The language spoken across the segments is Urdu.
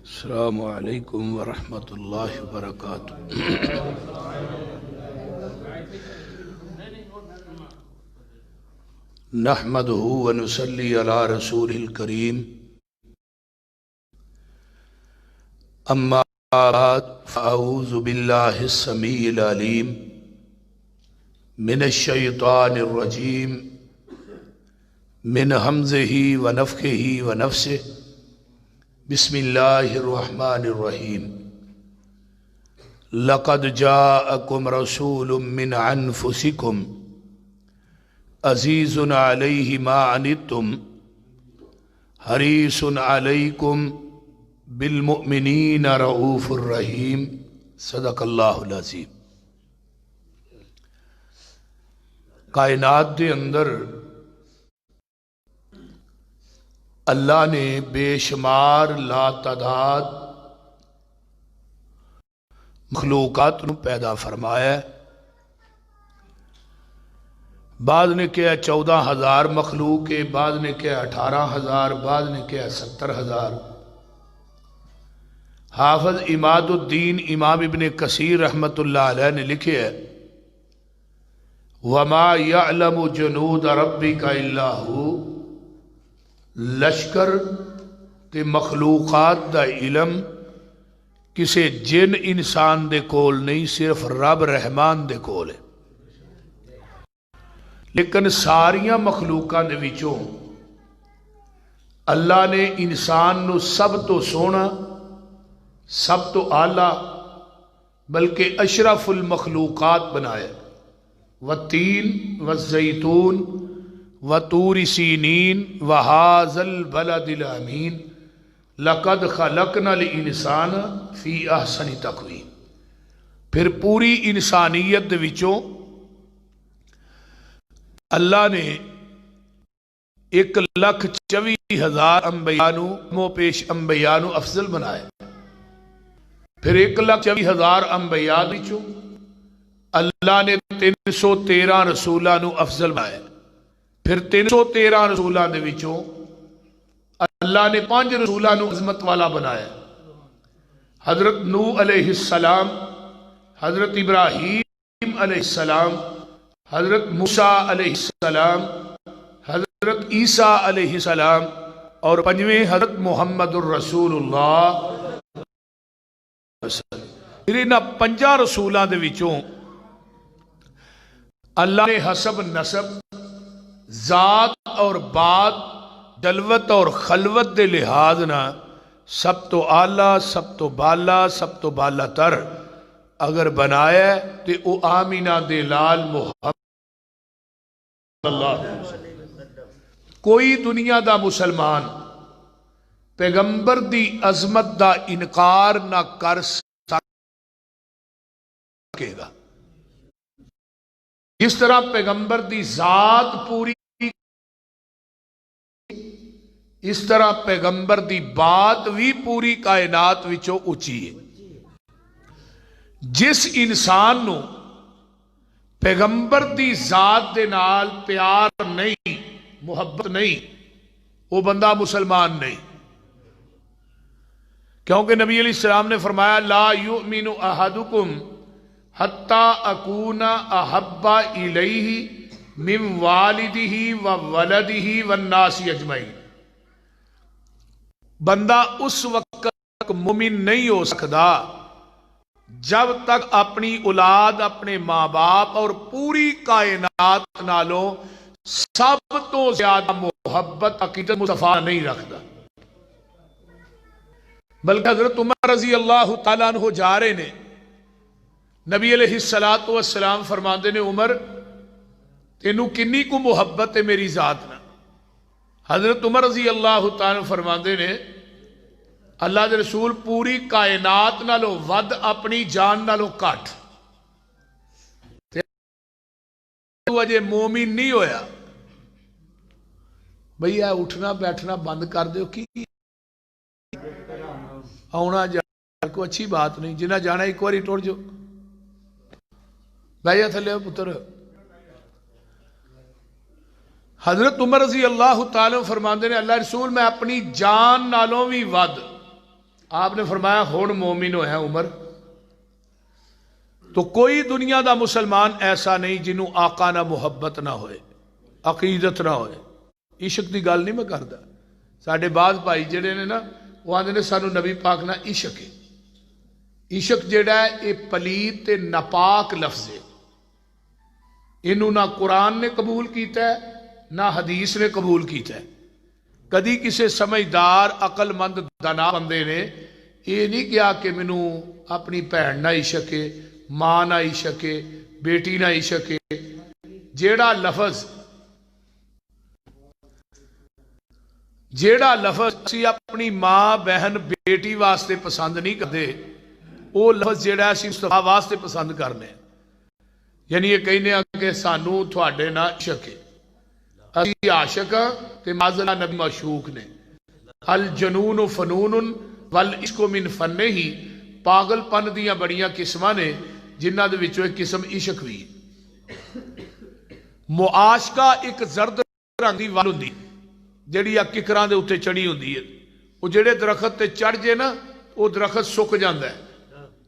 السلام علیکم ورحمۃ اللہ وبرکاتہ۔ نحمدہ ونصلی علی رسولہ الکریم، اما بعد فاعوذ باللہ السمیع العلیم من الشیطان الرجیم من ہمزہ ونفخہ ونفثہ۔ بسم اللہ الرحمن الرحیم۔ لقد جاءکم رسول من انفسکم عزیز علیہ ما عنتم حریص علیکم بالمؤمنین رؤوف الرحیم۔ صدق اللہ العظیم۔ کائنات دے اندر اللہ نے بے شمار لا تعداد مخلوقات نو پیدا فرمایا ہے۔ بعض نے کہا 14,000 مخلوق ہے، بعض نے کہا 18,000، بعض نے کہا 70,000۔ حافظ عماد الدین امام ابن کثیر رحمت اللہ علیہ نے لکھے ہے وَمَا يَعْلَمُ جُنُودَ رَبِّكَ إِلَّا هُوَ۔ لشکر تے مخلوقات دا علم کسے جن انسان دے کول نہیں، صرف رب رحمان دے کول ہے۔ لیکن ساریاں مخلوقاں دے وچوں اللہ نے انسان نو سب تو سونا، سب تو اعلیٰ، بلکہ اشرف المخلوقات بنایا۔ والتین والزیتون وطور سینین وہذا البلد الامین لقد خلقنا الانسان فی احسن تقویم۔ پھر پوری انسانیت دے وچوں اللہ نے 1,24,000 انبیاء نو مو پیش انبیاء نو افضل بنایا۔ پھر 1,24,000 انبیاء وچوں اللہ نے 313 رسولاں نو افضل بنایا۔ پھر 313 رسولاں دے وچوں اللہ نے 5 رسولاں نو عظمت والا بنایا۔ حضرت نوح علیہ السلام، حضرت ابراہیم علیہ السلام، حضرت موسیٰ علیہ السلام، حضرت عیسیٰ علیہ السلام، اور 5ویں حضرت محمد الرسول اللہ۔ پھر انہاں 5 رسولاں دے وچوں اللہ نے حسب نسب، ذات اور بات، جلوت اور خلوت دے لحاظ نہ سب تو اعلیٰ، سب تو بالا، سب تو بالا تر اگر بنایا تو او آمینہ دے لال محمد اللہ۔ کوئی دنیا دا مسلمان پیغمبر دی عظمت دا انکار نہ کر سکے گا۔ اس طرح پیغمبر دی ذات پوری، اس طرح پیغمبر دی بات بھی پوری کائنات وچوں اچھی ہے۔ جس انسان نو پیغمبر دی ذات دے نال پیار نہیں، محبت نہیں، وہ بندہ مسلمان نہیں۔ کیونکہ نبی علیہ السلام نے فرمایا لا یؤمن احدکم حتی اکون احب الیہ من والدہ وولدہ والناس اجمعین۔ بندہ اس وقت مومن نہیں ہو سکتا جب تک اپنی اولاد، اپنے ماں باپ اور پوری کائنات نالوں سب تو زیادہ محبت عقیدت مصطفیٰ نہیں رکھتا۔ بلکہ حضرت عمر رضی اللہ تعالیٰ عنہ جا رہے نے، نبی علیہ السلام فرماندے نے عمر تینوں کنی کو محبت ہے میری ذات نہ؟ حضرت عمر رضی اللہ تعالیٰ فرماندے نے اللہ دے رسول پوری کائنات نالوں ود اپنی جان نالوں کٹ۔ تو اجے مومن نہیں ہویا بھئی اٹھنا بیٹھنا بند کر دیو، کی آنا جانا کو اچھی بات نہیں، جنہ جانا ایک واری ٹوڑ جو بھائیہ تھلے پتر۔ حضرت عمر رضی اللہ تعالیٰ فرماندے نے اللہ رسول میں اپنی جان نالوں بھی ود آپ نے فرمایا ہن مومن ہویا عمر تو کوئی دنیا دا مسلمان ایسا نہیں جنہوں آقا نہ محبت نہ ہوئے عقیدت نہ ہوئے. عشق دی گل نہیں میں کردا. ساڈے بعض بھائی جڑے نے نا وہ آندے نے سانو نبی پاک نہ عشق ہے. عشق جڑا ہے یہ پلیت تے ناپاک لفظ ہے. انہوں نہ قرآن نے قبول کیتا ہے نہ حدیث نے قبول کیتا ہے. کدی کسی سمجھدار عقل مند دانا بندے نے یہ نہیں کیا کہ مینوں اپنی بھن نہ عشق ہے، ماں نہ عشق ہے، بیٹی نہ عشق ہے. جیڑا لفظ اسی اپنی ماں بہن بیٹی واسطے پسند نہیں کرتے وہ لفظ جیڑا اسی مصطفیٰ واسطے پسند کرنے. یعنی یہ کہنے کہ سانو تھوڑے نہ عشق ہے، اسی عاشق ہاں تے معذلہ نبی معشوق نے. الجنون فنون والعشق من فن ہی. پاگل پن دیاں بڑیاں قسماں نے جنہ دے وچوں ایک قسم عشق بھی. معاشقہ ایک زرد رنگ دی وال ہوندی جڑی ککراں دے اوتے چڑھی ہوندی ہے. وہ جڑے درخت تے چڑھ جے نا وہ درخت سک جاندا ہے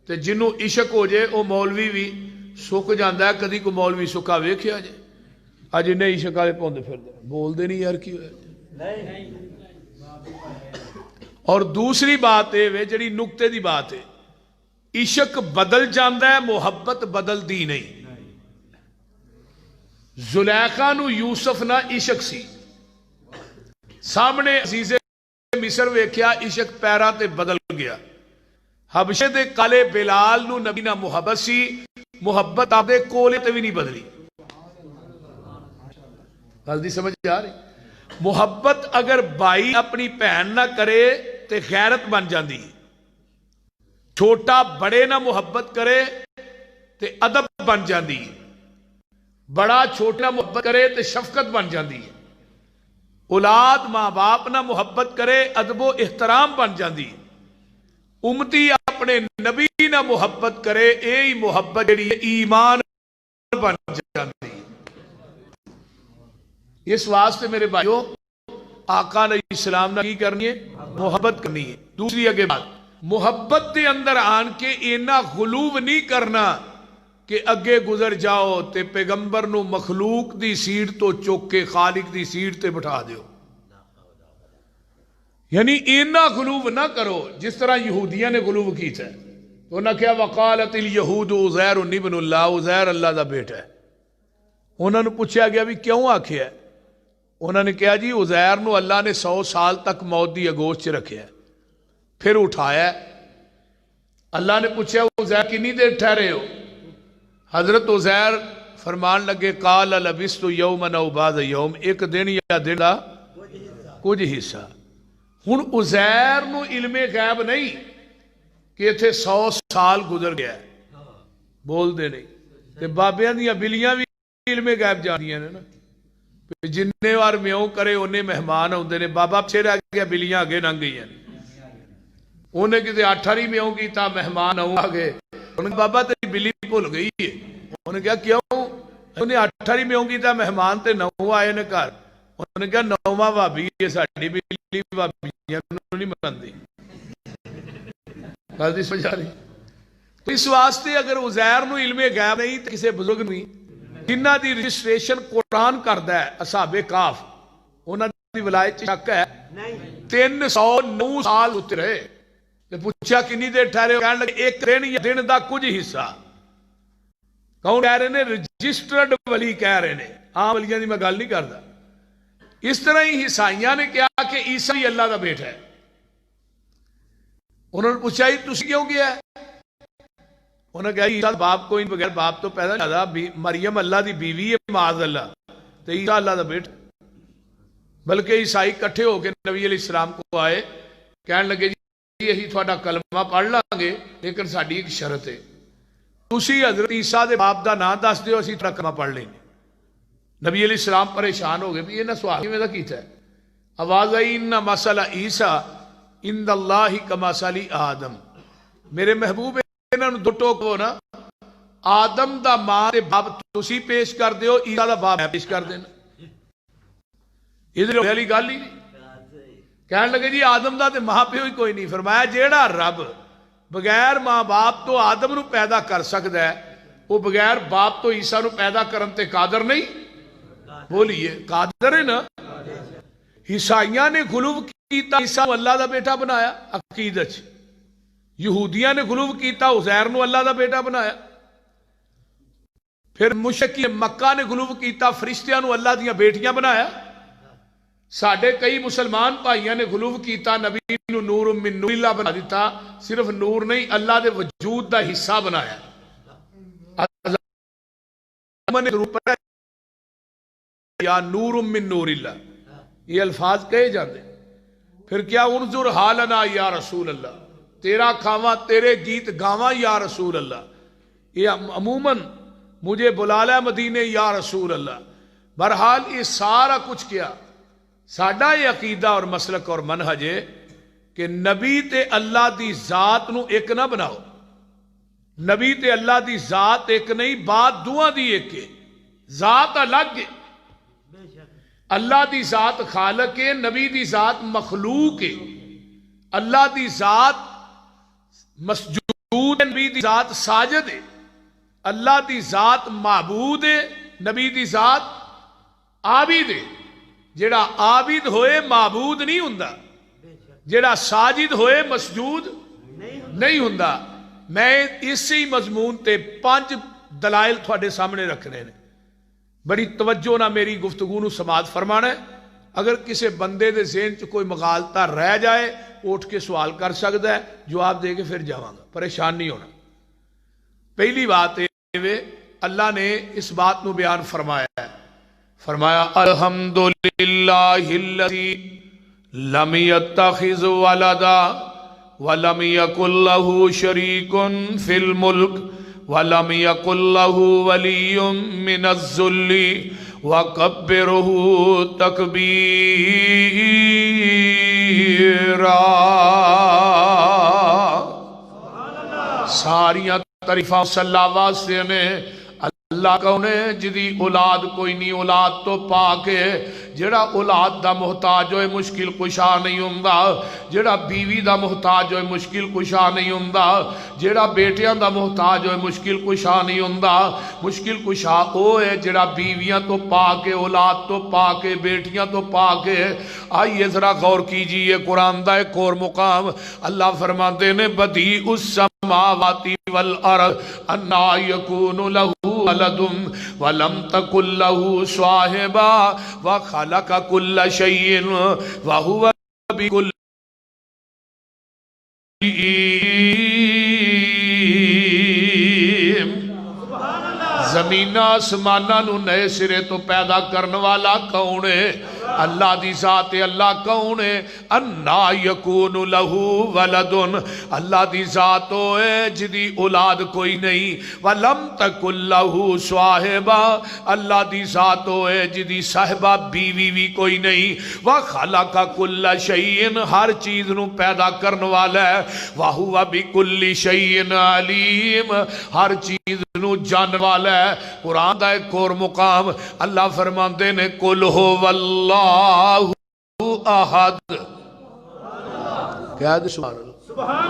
تے جنوں عشق ہو جے وہ مولوی بھی سک جاندا ہے. کدی کو مولوی سکا ویکھیا جے؟ اج انہیں عشق والے پوندے پھردے بولدے نہیں یار کی ہویا. اور دوسری بات ہے جڑی نقطے دی بات ہے، عشق بدل جاندا ہے، محبت بدل دی نہیں. زلیخا نو یوسف نہ عشق سی، سامنے عزیز مصر ویکھیا عشق پیراں تے بدل گیا. حبشے دے کالے بلال نو نبی نہ محبت سی، محبت آپ دے کولے تے بھی نہیں بدلی. گل دی سمجھ آ رہی؟ محبت اگر بھائی اپنی بہن نہ کرے تے غیرت بن جاندی. چھوٹا بڑے نہ محبت کرے تے ادب بن جاندی. بڑا چھوٹا محبت کرے تے شفقت بن جاندی. اولاد ماں باپ نہ محبت کرے ادب و احترام بن جاندی. امتی اپنے نبی نہ محبت کرے اے محبت جڑی ایمان بن جاندی. اس واسطے میرے بھائیوں آقا علیہ السلام نے کی کرنی ہے؟ محبت کرنی ہے. دوسری اگے بات، محبت دے اندر آن کے اینا غلوب نہیں کرنا کہ اگے گزر جاؤ تے پیغمبر نو مخلوق دی سیٹ تو چوک کے خالق دی سیٹ تے بٹھا دیو. یعنی اینا غلوب نہ کرو جس طرح یہودیاں نے غلوب کیتا ہے. تو انہوں نے کہا وقالت الیہود عزیر ابن اللہ، عزیر اللہ دا بیٹا ہے. انہوں نے پوچھا گیا بھی کیوں آکھیا ہے؟ انہوں نے کہا جی عزیر نو اللہ نے 100 سال تک موت دی اگوش چ رکھیا ہے، پھر اٹھایا ہے. اللہ نے پوچھا عزیر کنی دیر ٹھہرے ہو؟ حضرت عزیر فرمان لگے قال لبثت یوما او بعض یوم، ایک دن یا دن دا کچھ حصہ. ہن عزیر نو علم غیب نہیں کہ اتھے 100 سال گزر گیا ہے، بول دے نہیں. تے بابیاں دیاں بلیاں بھی علم غیب جانیاں نے نا. جننے وار میوں کرے انہیں مہمان ہوندے نے. بابا پیچھے رہ گیا بلیاں آگے لنگ گئی ہیں. انہیں کسی 8 واری میوں کیتا مہمان 9 آ گئے. انہیں بابا تیری بلی بھول گئی ہے. انہیں کہا کیوں؟ انہیں 8 واری میوں کیتا مہمان تے 9 آئے نے گھر. انہوں نے کہا 9واں بھابی ہے ساڈی بلی بھابیاں نہیں مانتی. گل دی سمجھ آ رہی؟ تو اس واسطے اگر عزیر نو علم غیب نہیں تو کسی بزرگ نہیں جنہ دی رجسٹریشن قرآن کردا ہے اصحاب کاف انہاں دی ولایت شک ہے 309 سال اتنے رہے. تے پوچھا کنی دیر ٹھہرے ہو؟ کہنے لگے ایک دن یا دن دا کچھ حصہ. کون کہہ رہے نے؟ رجسٹرڈ ولی کہہ رہے نے، عام ولیاں دی میں گل نہیں کردا. اس طرح ہی عیسائیاں نے کہا کہ عیسیٰ اللہ دا بیٹا ہے. انہوں نے پوچھا تسی کیوں کیا ہے؟ انہوں نے کہا عیسیٰ باپ کو ان بغیر باپ تو پیدا نہیں تھا، مریم اللہ دی بیوی ہے معاذ اللہ، تو عیسیٰ اللہ دا بیٹا. بلکہ عیسائی کٹھے ہو کے نبی علیہ السلام کو آئے، کہنے لگے جی اسی تھوڑا کلمہ پڑھ لیں گے لیکن ساڈی ایک شرط ہے، تسی حضرت عیسیٰ دے باپ دا نام دس دیو اسی تھوڑا کلمہ پڑھ لیں گے. نبی علیہ السلام پریشان ہو گئے بھی یہ نہ سوال کیویں دا کیتا ہے. آواز آئی ان مثل عیسیٰ عند اللہ کمثل آدم. میرے محبوب انہاں نوں دو ٹوکو نا، آدم دا ماں تے باپ تسی پیش کر دیو، عیسیٰ دا باپ میں پیش کر دینا. ادھر والی گل ہی نہیں. کہنے لگے جی آدم دا تے ماں پیو ہی کوئی نہیں. فرمایا جیڑا رب بغیر ماں باپ تو آدم نو پیدا کر سکتا ہے وہ بغیر باپ تو عیسیٰ نو پیدا کرن تے قادر نہیں؟ بولیے قادر ہے نا. عیسائیاں نے غلو کیتا عیسیٰ نو اللہ دا بیٹا بنایا عقیدت. یہودیاں نے غلو کیتا عزیر نو اللہ دا بیٹا بنایا. پھر مشرکین مکہ نے غلو کیتا فرشتیاں نو اللہ دیاں بیٹیاں بنایا. ساڈے کئی مسلمان بھائیاں نے غلو کیتا نبی نو نور من نور اللہ بنا دیتا. صرف نور نہیں اللہ دے وجود دا حصہ بنایا. یا نور من نور اللہ یہ الفاظ کہے جاتے. پھر کیا انظر حالنا یا رسول اللہ تیرا کھاواں تیرے گیت گاواں یا رسول اللہ. یہ عموماً مجھے بلا لے مدینے یا رسول اللہ. بہرحال یہ سارا کچھ کیا ساڈا یہ عقیدہ اور مسلک اور منہج ہے کہ نبی تے اللہ دی ذات نو ایک نہ بناؤ. نبی تے اللہ دی ذات ایک نہیں بات دعا دی ایک ہے. ذات الگ ہے. اللہ دی ذات خالق ہے نبی دی ذات مخلوق ہے. اللہ دی ذات مسجود ہے نبی دی ذات ساجد ہے. اللہ دی ذات معبود ہے نبی دی ذات عابد ہے. جڑا عابد ہوئے معبود نہیں ہوندا. جڑا ساجد ہوئے مسجود نہیں ہوندا. میں اسی مضمون تے 5 دلائل تھوڑے سامنے رکھنے نے. بڑی توجہ نہ میری گفتگو نو سماعت فرمانا ہے. اگر کسی بندے دے ذہن چ کوئی مغالطہ رہ جائے اٹھ کے سوال کر سکتا ہے جواب دے کے پھر جاواں گا. پریشان نہیں ہونا. پہلی بات ہے اللہ نے اس بات نو بیان فرمایا ہے. فرمایا الحمدللہ الذی لم یتخذ ولدا ولم یکن لہ شریک فی الملک وَلَمْ يَكُنْ لَهُ وَلِيٌّ مِّنَ الذُّلِّ وَكَبِّرْهُ تَكْبِيرًا. ساریاں تعریفاں صلی اللہ واسطے نے اللہ کہنے جدی اولاد کوئی نہیں اولاد تو پاک ہے. جڑا اولاد دا محتاج ہوئے مشکل کشا نہیں ہوندا. جڑا بیوی دا محتاج ہوئے مشکل کشا نہیں ہوندا. جڑا بیٹیاں دا محتاج ہوئے مشکل کشا نہیں ہوندا. مشکل کشا ہوئے جڑا بیویاں تو پاک ہے اولاد تو پاک ہے بیٹیاں تو پاک ہے. آئیے ذرا غور کیجئے قرآن دا ایک اور مقام اللہ فرماتے نے بدیع السماوات والارض انا یکون لہ ولد ولم تکن لہ صاحبہ وخلق کل شیء وہو بکل علیم. زمین آسمانہ نو نئے سرے تو پیدا کرنے والا کون ہے؟ اللہ دی ذات ہے. اللہ کون ہے؟ انا یکون لہو ولدن اللہ دی ذات ہے جدی اولاد کوئی نہیں. ولم تکن لہو صاحبہ اللہ دی ذات ہے جدی صاحبہ بیوی بھی کوئی نہیں. وخلق کل شیء ہر چیز نو پیدا کرنے والا ہے. وہو بکل شیء علیم ہر چیز نو جان والا ہے. قرآن دا ایک اور مقام اللہ فرماندے نے قل ہو واللہ احد. کیا دے سبحان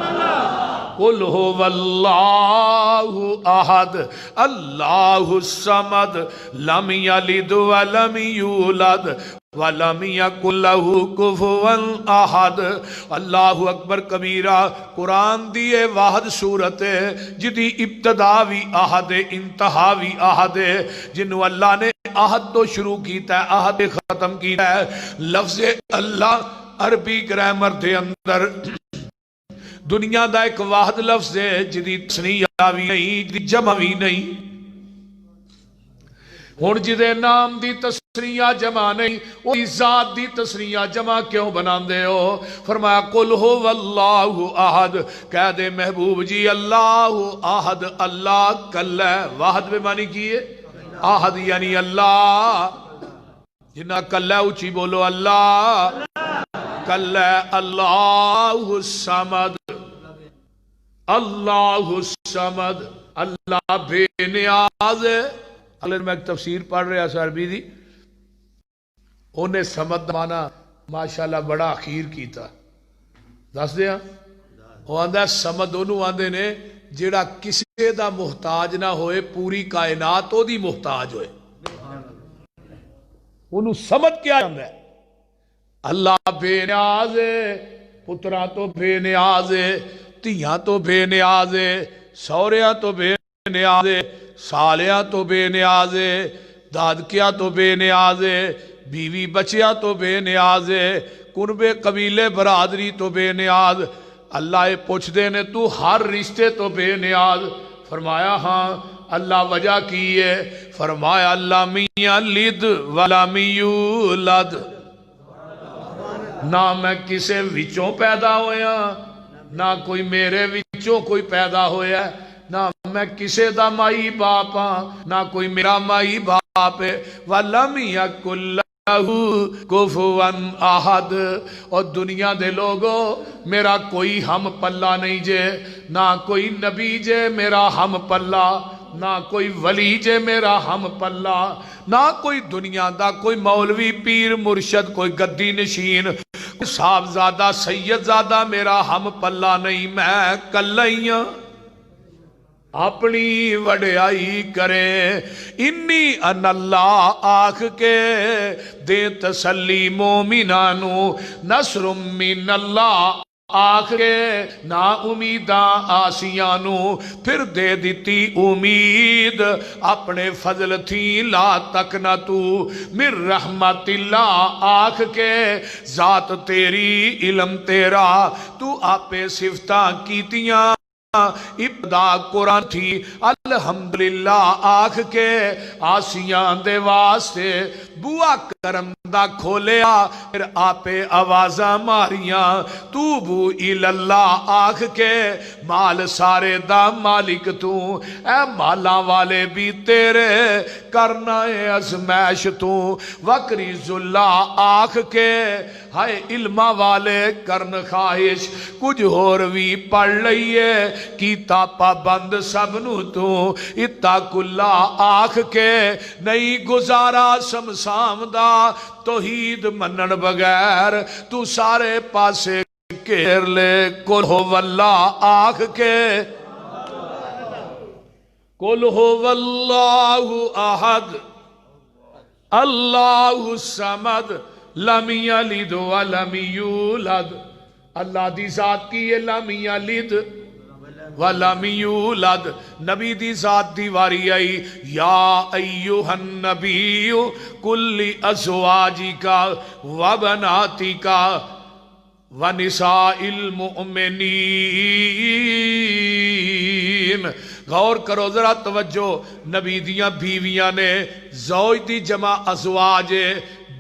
اللہ. قل ہو واللہ احد اللہ الصمد لم یلد ولم یولد وَلَمْ يَكُنْ لَهُ كُفُوًا أَحَدٌ. اللہ اکبر کبیرہ. قرآن دیئے واحد صورت ہے جدی ابتدا بھی احد انتہا بھی احد ہے. جنہوں اللہ نے احد تو شروع کیتا ہے احد ختم کیتا ہے. لفظ اللہ عربی گرامر دے اندر دنیا دا ایک واحد لفظ ہے جدی تسنیہ بھی نہیں جدی جمع بھی نہیں. ہون جدے نام دی تسنیہ جمع نہیں وہ ذات دی تسنیہ جمع کیوں بناندے ہو؟ فرمایا قل ہو واللہ احد. کہہ دے محبوب جی اللہ احد اللہ کل ہے. واحد بے معنی کیے احد یعنی اللہ. جنہ کل ہے اچھی بولو اللہ کل ہے. اللہ الصمد اللہ الصمد اللہ بے نیاز ہے. اگر میں ایک تفسیر پڑھ رہا سا عربی دی انہیں سمد مانا ماشاءاللہ بڑا اخیر کیتا دس دیا وہ آندا سمد انہوں آندے نے جیڑا کسی دا محتاج نہ ہوئے پوری کائنات او دی محتاج ہوئے انہوں سمد کیا آندا ہے اللہ بے نیاز ہے پترا تو بے نیاز ہے تیاں تو بے نیاز ہے سوریاں تو بے نیاز ہے سالیاں تو بے نیاز ہے دادکیاں تو بے نیاز ہے بیوی بچیاں تو بے نیاز ہے قربے قبیلے برادری تو بے نیاز اللہ پوچھ دے نے تو ہر رشتے تو بے نیاز فرمایا ہاں اللہ وجہ کی ہے فرمایا اللہ میاں لد ولا میولد نہ میں کسے وچوں پیدا ہویا نہ کوئی میرے وچوں کوئی پیدا ہویا نہ میں کسے دا مائی باپ ہاں نہ کوئی میرا مائی باپ ہے وَلَمْ يَكُنْ لَهُ كُفُوًا أَحَدٌ اور دنیا دے لوگو میرا کوئی ہم پلہ نہیں جے نہ کوئی نبی جے میرا ہم پلہ نہ کوئی ولی جے میرا ہم پلہ نہ کوئی دنیا دا کوئی مولوی پیر مرشد کوئی گدی نشین صاحب زادہ سید زادہ میرا ہم پلہ نہیں میں کلائیاں اپنی وڈیائی کریں انی ان اللہ آنکھ کے دے تسلی مومنانو نصر من اللہ آنکھ کے نا امیداں آسیانو پھر دے دیتی امید اپنے فضل تھی لا تک نہ تو من رحمت اللہ آنکھ کے ذات تیری علم تیرا تو آپے صفتاں کیتیاں ابتدا قرآن تھی الحمدللہ آنکھ کے آسیان دے واسطے بوا کرم دا کھولیا پھر آپے آوازاں ماریاں توبو الاللہ آنکھ کے مال سارے دا مالک تو اے مالا والے بھی تیرے کرنا ازمیش تو وکری اللہ آنکھ کے ہائے علمہ والے کرن خواہش کچھ اور بھی پڑھ لئیے کیتا پابند سبنو تو اتاک اللہ آنکھ کے نہیں گزارا سمسام دا توحید منن بغیر تو سارے پاسے کیر لے کل ہو واللہ آنکھ کے کل ہو واللہ احد اللہ سمد لم یلد ولم یولد اللہ دی ذات کی ہے لم یلد وَلَمْ يُولَدْ نبی دی ذات دیواری آئی یا ایوہ النبی کل ازواجکا وبناتکا ونساء المؤمنین غور کرو ذرا توجہ نبی دیاں بیویاں نے زوج دی جمع ازواج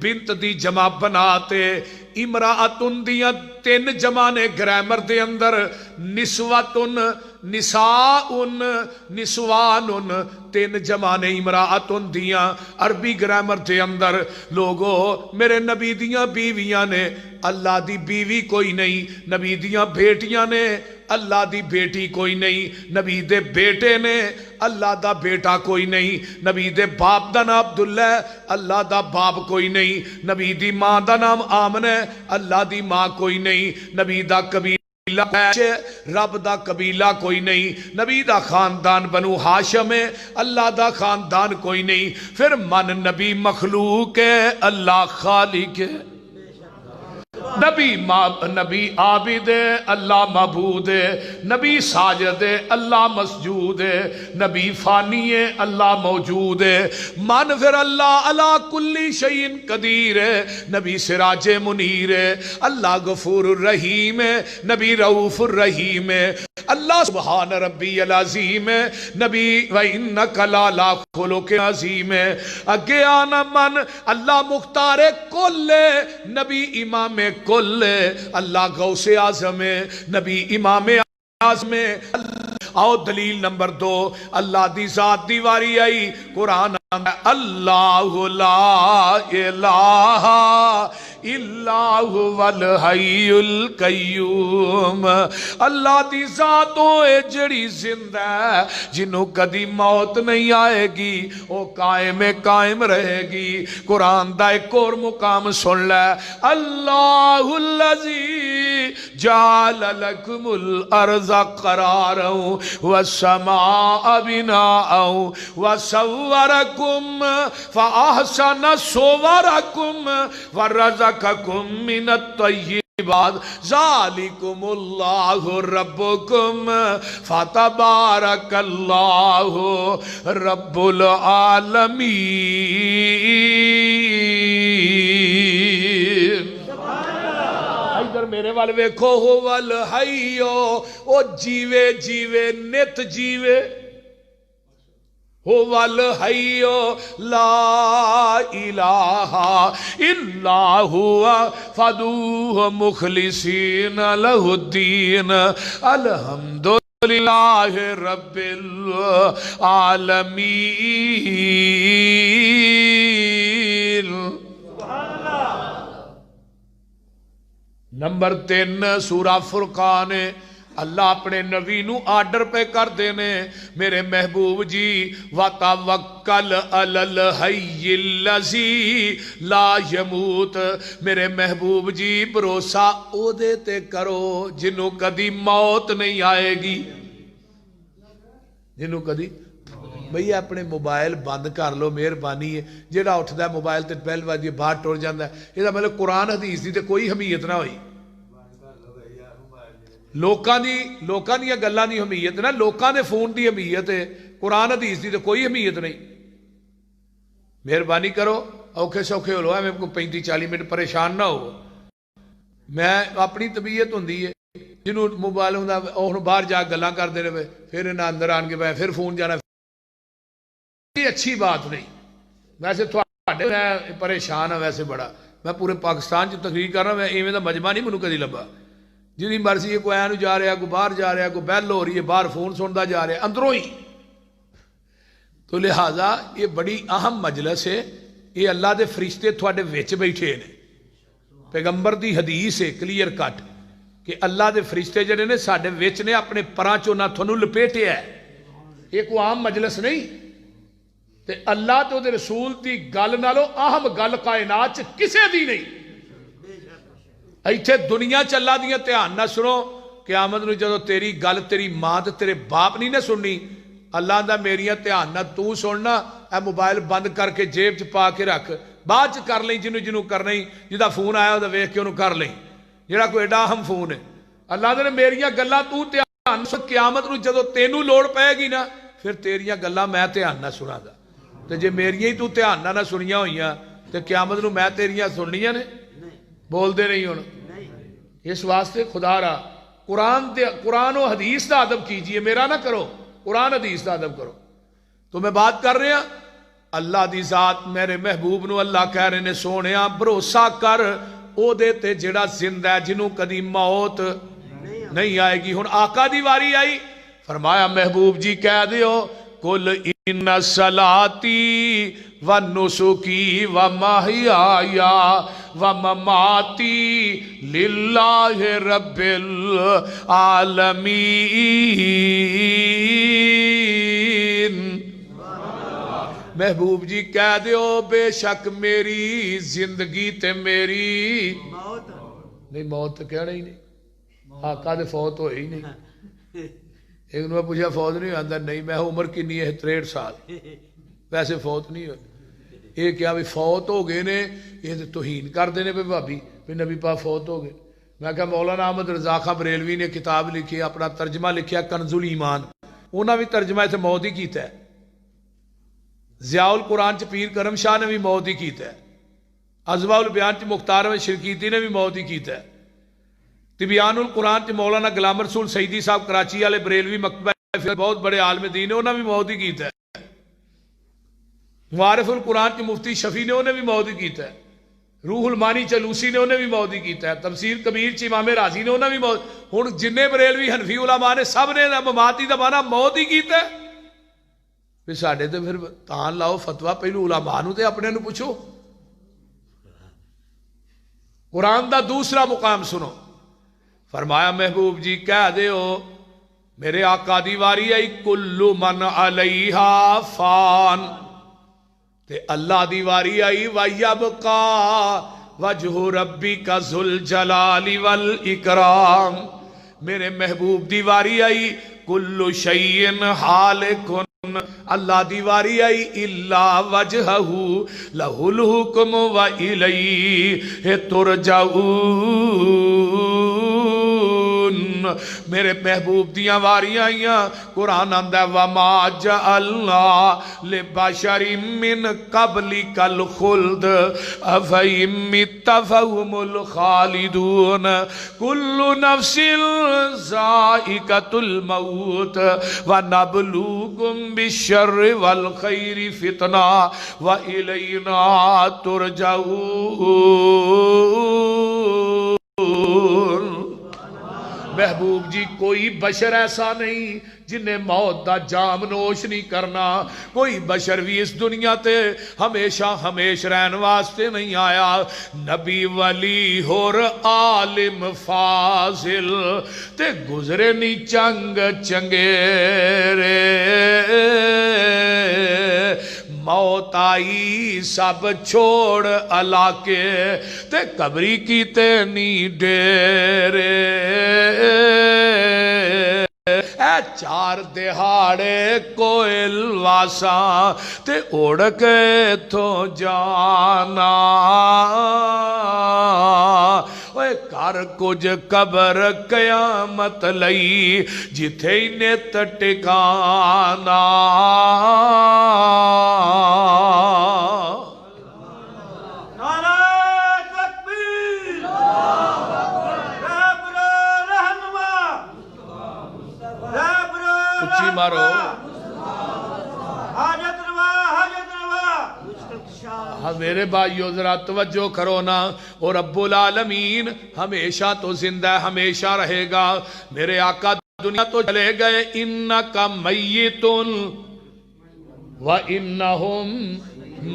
بنت دی جمع بناتے امرأتن دیاں تین جمع نے گرامر دے اندر نسوتن نساؤن نسوانن تین جمع نے امرأتن دیاں عربی گرامر دے اندر لوگو میرے نبی دیاں بیویاں نے اللہ دی بیوی کوئی نہیں نبی دیاں بیٹیاں نے اللہ دی بیٹی کوئی نہیں نبی دے بیٹے نے اللہ دا بیٹا کوئی نہیں نبی دے باپ دا نام عبداللہ اللہ دا باپ کوئی نہیں نبی دی ماں دا نام آمنہ اللہ دی ماں کوئی نہیں نبی دا قبیلہ رب دا قبیلہ کوئی نہیں نبی دا خاندان بنو ہاشم ہے اللہ دا خاندان کوئی نہیں پھر من نبی مخلوق ہے اللہ خالق ہے نبی عابد ہے اللہ معبود ہے نبی ساجد ہے اللہ مسجود ہے نبی فانی ہے اللہ موجود ہے من پھر اللہ علی کل شیء قدیر ہے نبی سراج منیر ہے اللہ غفور الرحیم ہے نبی رؤوف الرحیم ہے اللہ سبحان ربی العظیم ہے نبی وَإِنَّكَ لَعَلَىٰ خُلُقٍ عظیم ہے اگے آنا من اللہ مختار کل ہے نبی امام کل ہے اللہ غوث اعظم ہے نبی امام اعظم ہے آؤ دلیل نمبر 2 اللہ دی ذات دیواری آئی قرآن اللہ لا الہ الا هو الحی القیوم، اللہ دی ذات ہوئے جڑی زندہ ہے، جنہوں کدی موت نہیں آئے گی، وہ قائم رہے گی۔ قرآن دا ایک اور مقام سن لے، اللہ الذی جعل لکم الارض قرارا والسماء بناء وصورکم فاحسن صورکم ورزقکم من الطیبات ذالکم اللہ ربکم فتبارک اللہ رب العالمین۔ ادھر میرے والے ویکھو، ہو الحیو، او جیوے جیوے نت جیوے، هو الحی لا الہ الا هو فادعوہ مخلصین لہ الدین الحمد للہ رب العالمین۔ نمبر 3 سورہ فرقان، اللہ اپنے نبی نو آرڈر پہ کر دینے، میرے محبوب جی وَتَوَكَّلْ عَلَى الْحَيِّ الَّذِي لَا يَمُوتُ، میرے محبوب جی بھروسہ او دیتے کرو جنہوں کدی موت نہیں آئے گی، جنہوں کدی بھئی اپنے موبائل بند کر لو، مہربانی ہے، جیڑا اٹھدا ہے موبائل تے بیل وجدی باہر ٹر جاندا ہے، یہ دا مطلب قرآن حدیث دی تے کوئی حمیت نہ ہوئی، لوکاں دی گلاں دی حمیت نہ، لوکاں دے فون دی حمیت ہے، قرآن حدیث دی تے کوئی حمیت نہیں۔ مہربانی کرو، اوکھے سوکھے ہو لو، میں کو 35-40 منٹ پریشان نہ ہو۔ میں اپنی طبیعت ہوندی ہے، جنہوں موبائل ہوندا اوہ باہر جا گلاں کر دے رہے، پھر انہاں اندر آن کے پھر فون جانا، یہ اچھی بات نہیں۔ ویسے تھوڑے میں پریشان ہوں، ویسے بڑا میں پورے پاکستان چ تقریر کر رہا ہوں، میں ایویں دا مجمع نہیں منوں کدی لبا، جنہی مرضی ہے کوئی اینو جا رہا ہے، کوئی باہر جا رہا ہے، کوئی بیل ہو رہی ہے، باہر فون سندا جا رہا ہے اندروں ہی۔ تو لہٰذا یہ بڑی اہم مجلس ہے، یہ اللہ دے فرشتے تھوڑے وچ بیٹھے نے، پیغمبر دی حدیث ہے کلیئر کٹ کہ اللہ دے فرشتے جڑے نے ساڈے وچ نے، اپنے پراں چوں نہ تھانوں لپیٹیا ہے، یہ کوئی عام مجلس نہیں۔ تے اللہ تو دے رسول دی گل نالوں اہم گل کائنات چ کسے دی نہیں۔ ایتھے دنیا چ اللہ دیاں دھیان نہ سنو، قیامت نو جدوں تیری گل تیری ماں تے تیرے باپ نہیں نہ سننی، اللہ دا میریاں دھیان نہ تو سننا، اے موبائل بند کر کے جیب چ پا کے رکھ، بعد چ کر لیں جنوں کرنا ہی، جدا فون آیا وہ ویکھ کے انہوں کر لیں، جڑا کوئی ایڈا اہم فون ہے۔ اللہ دے میریاں گلاں تو دھیان سن، قیامت نو جدوں تینوں لوڑ پائے گی نا، پھر تیریاں گلاں میں دھیان نہ سنا گا، تے جے میریاں ہی تو دھیان نہ سنیاں ہوئیاں تے قیامت نو میں تیریاں سننیاں نے؟ بول دے نہیں ہوں۔ اس واسطے خدا را قرآن و حدیث دا ادب کیجئے، میرا نہ کرو، قرآن حدیث دا ادب کرو۔ تو میں بات کر رہا اللہ دی ذات، میرے محبوب نو اللہ کہہ رہے نے سونیا بھروسہ کر او دے تے جڑا زندہ ہے، جنہوں کدی موت نہیں آئے گی۔ ہن آقا دی واری آئی، فرمایا محبوب جی کہہ دیو قل ان صلاتی و نسکی و محیایا و مماتی للہ رب العالمین۔ محبوب جی کہہ دیو بے شک میری زندگی تے میری نہیں، موت تو کہنا ہی نہیں، آقا دے فوت ہوئے ہی نہیں۔ ایک نے پوچھا فوت نہیں ہوتا، نہیں میں عمر کنی ہے 63 سال، ویسے فوت نہیں ہوئی۔ یہ کیا بھی فوت ہو گئے نے، یہ توہین کر دینے پہ بھابی بھی نبی پاک فوت ہو گئے۔ میں کہا مولانا احمد رضا خان بریلوی نے کتاب لکھی، اپنا ترجمہ لکھیا کنز الایمان، انہوں نے بھی ترجمہ اسے موت ہی کیتا ہے۔ ضیاء القرآن چ پیر کرم شاہ نے بھی موت ہی کیتا ہے، عذبہ البیان چ مختار میں شرکیتی نے بھی موت ہی کیتا ہے، تبیان القرآن چ مولانا غلام رسول سیدی صاحب کراچی والے بریلوی مکتبہ بہت بڑے عالم دین نے، انہوں نے بھی موت ہی کیتا ہے۔ معارف القرآن چ مفتی شفیع نے انہیں بھی موت ہی کیتا ہے، روح المانی چلوسی نے انہیں بھی موت ہی کیتا ہے، تفسیر کبیر چ امام رازی نے انہیں بھی موت۔ ہن جنے بریلوی حنفی علماء نے سب نے مماتی دا معنی موت ہی کیتا ہے۔ پھر ساڈے تے پھر تان لاؤ فتویٰ، پہلو علماء نو تے اپنے نو پوچھو۔ قرآن دا دوسرا مقام سنو، فرمایا محبوب جی کہہ دیو میرے آقا دی واری آئی کلو من علیہا فان، تے اللہ دی واری آئی وَيَبْقَى وَجْهُ رَبِّكَ ذُو الْجَلَالِ وَالْإِكْرَامِ، میرے محبوب دی واری آئی کلو شیئن حالکن، اللہ دی واری آئی الا وجہہو لہو الحکم وَإِلَيْهِ تُرْجَعُونَ، میرے محبوب دیاں واریاں آئیاں، قرآن آندہ وَمَا جَعَلْنَا لِبَشَرٍ مِّن قَبْلِكَ الْخُلْدَ أَفَإِن مِّتَّ فَهُمُ الْخَالِدُونَ كُلُّ نَفْسٍ ذَائِقَةُ الْمَوْتِ وَنَبْلُوكُمْ بِالشَّرِّ وَالْخَيْرِ فِتْنَةً وَإِلَيْنَا تُرْجَعُونَ۔ محبوب جی کوئی بشر ایسا نہیں جنہیں موت دا جام نوش نہیں کرنا، کوئی بشر بھی اس دنیا تے ہمیشہ ہمیش رہن واسطے نہیں آیا، نبی ولی ہور عالم فاضل تے گزرے نہیں چنگ چنگیرے، موت آئی سب چھوڑ علاقے تے قبری کی تینی ڈیرے، اے چار دہاڑے کوئل واساں تے اڑ کے تو جانا، اوے کر کچھ قبر قیامت لئی جتھے نیت ٹکانا، مارو ہاں میرے بھائیو ذرا توجہ کرو نا، اور رب العالمین ہمیشہ تو زندہ ہمیشہ رہے گا، میرے آقا دنیا تو چلے گئے، انکا میتون وانہم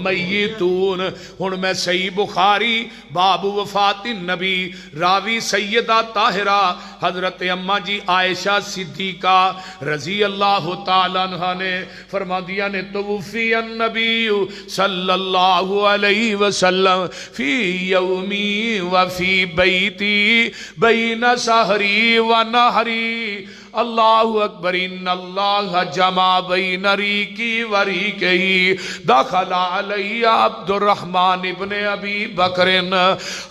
میتون، ہن میں صحیح بخاری باب وفات النبی، راوی سیدہ طاہرہ حضرت اماں جی عائشہ صدیقہ رضی اللہ تعالیٰ عنہ نے فرما دیا نے توفی النبی صلی اللہ علیہ وسلم فی یومی وفی بیتی بین سحری و نہری، اللہ اکبر ان اللہ جمع بین ریکی و ریکہی، دخل علیہ عبد الرحمن ابن ابی بکر،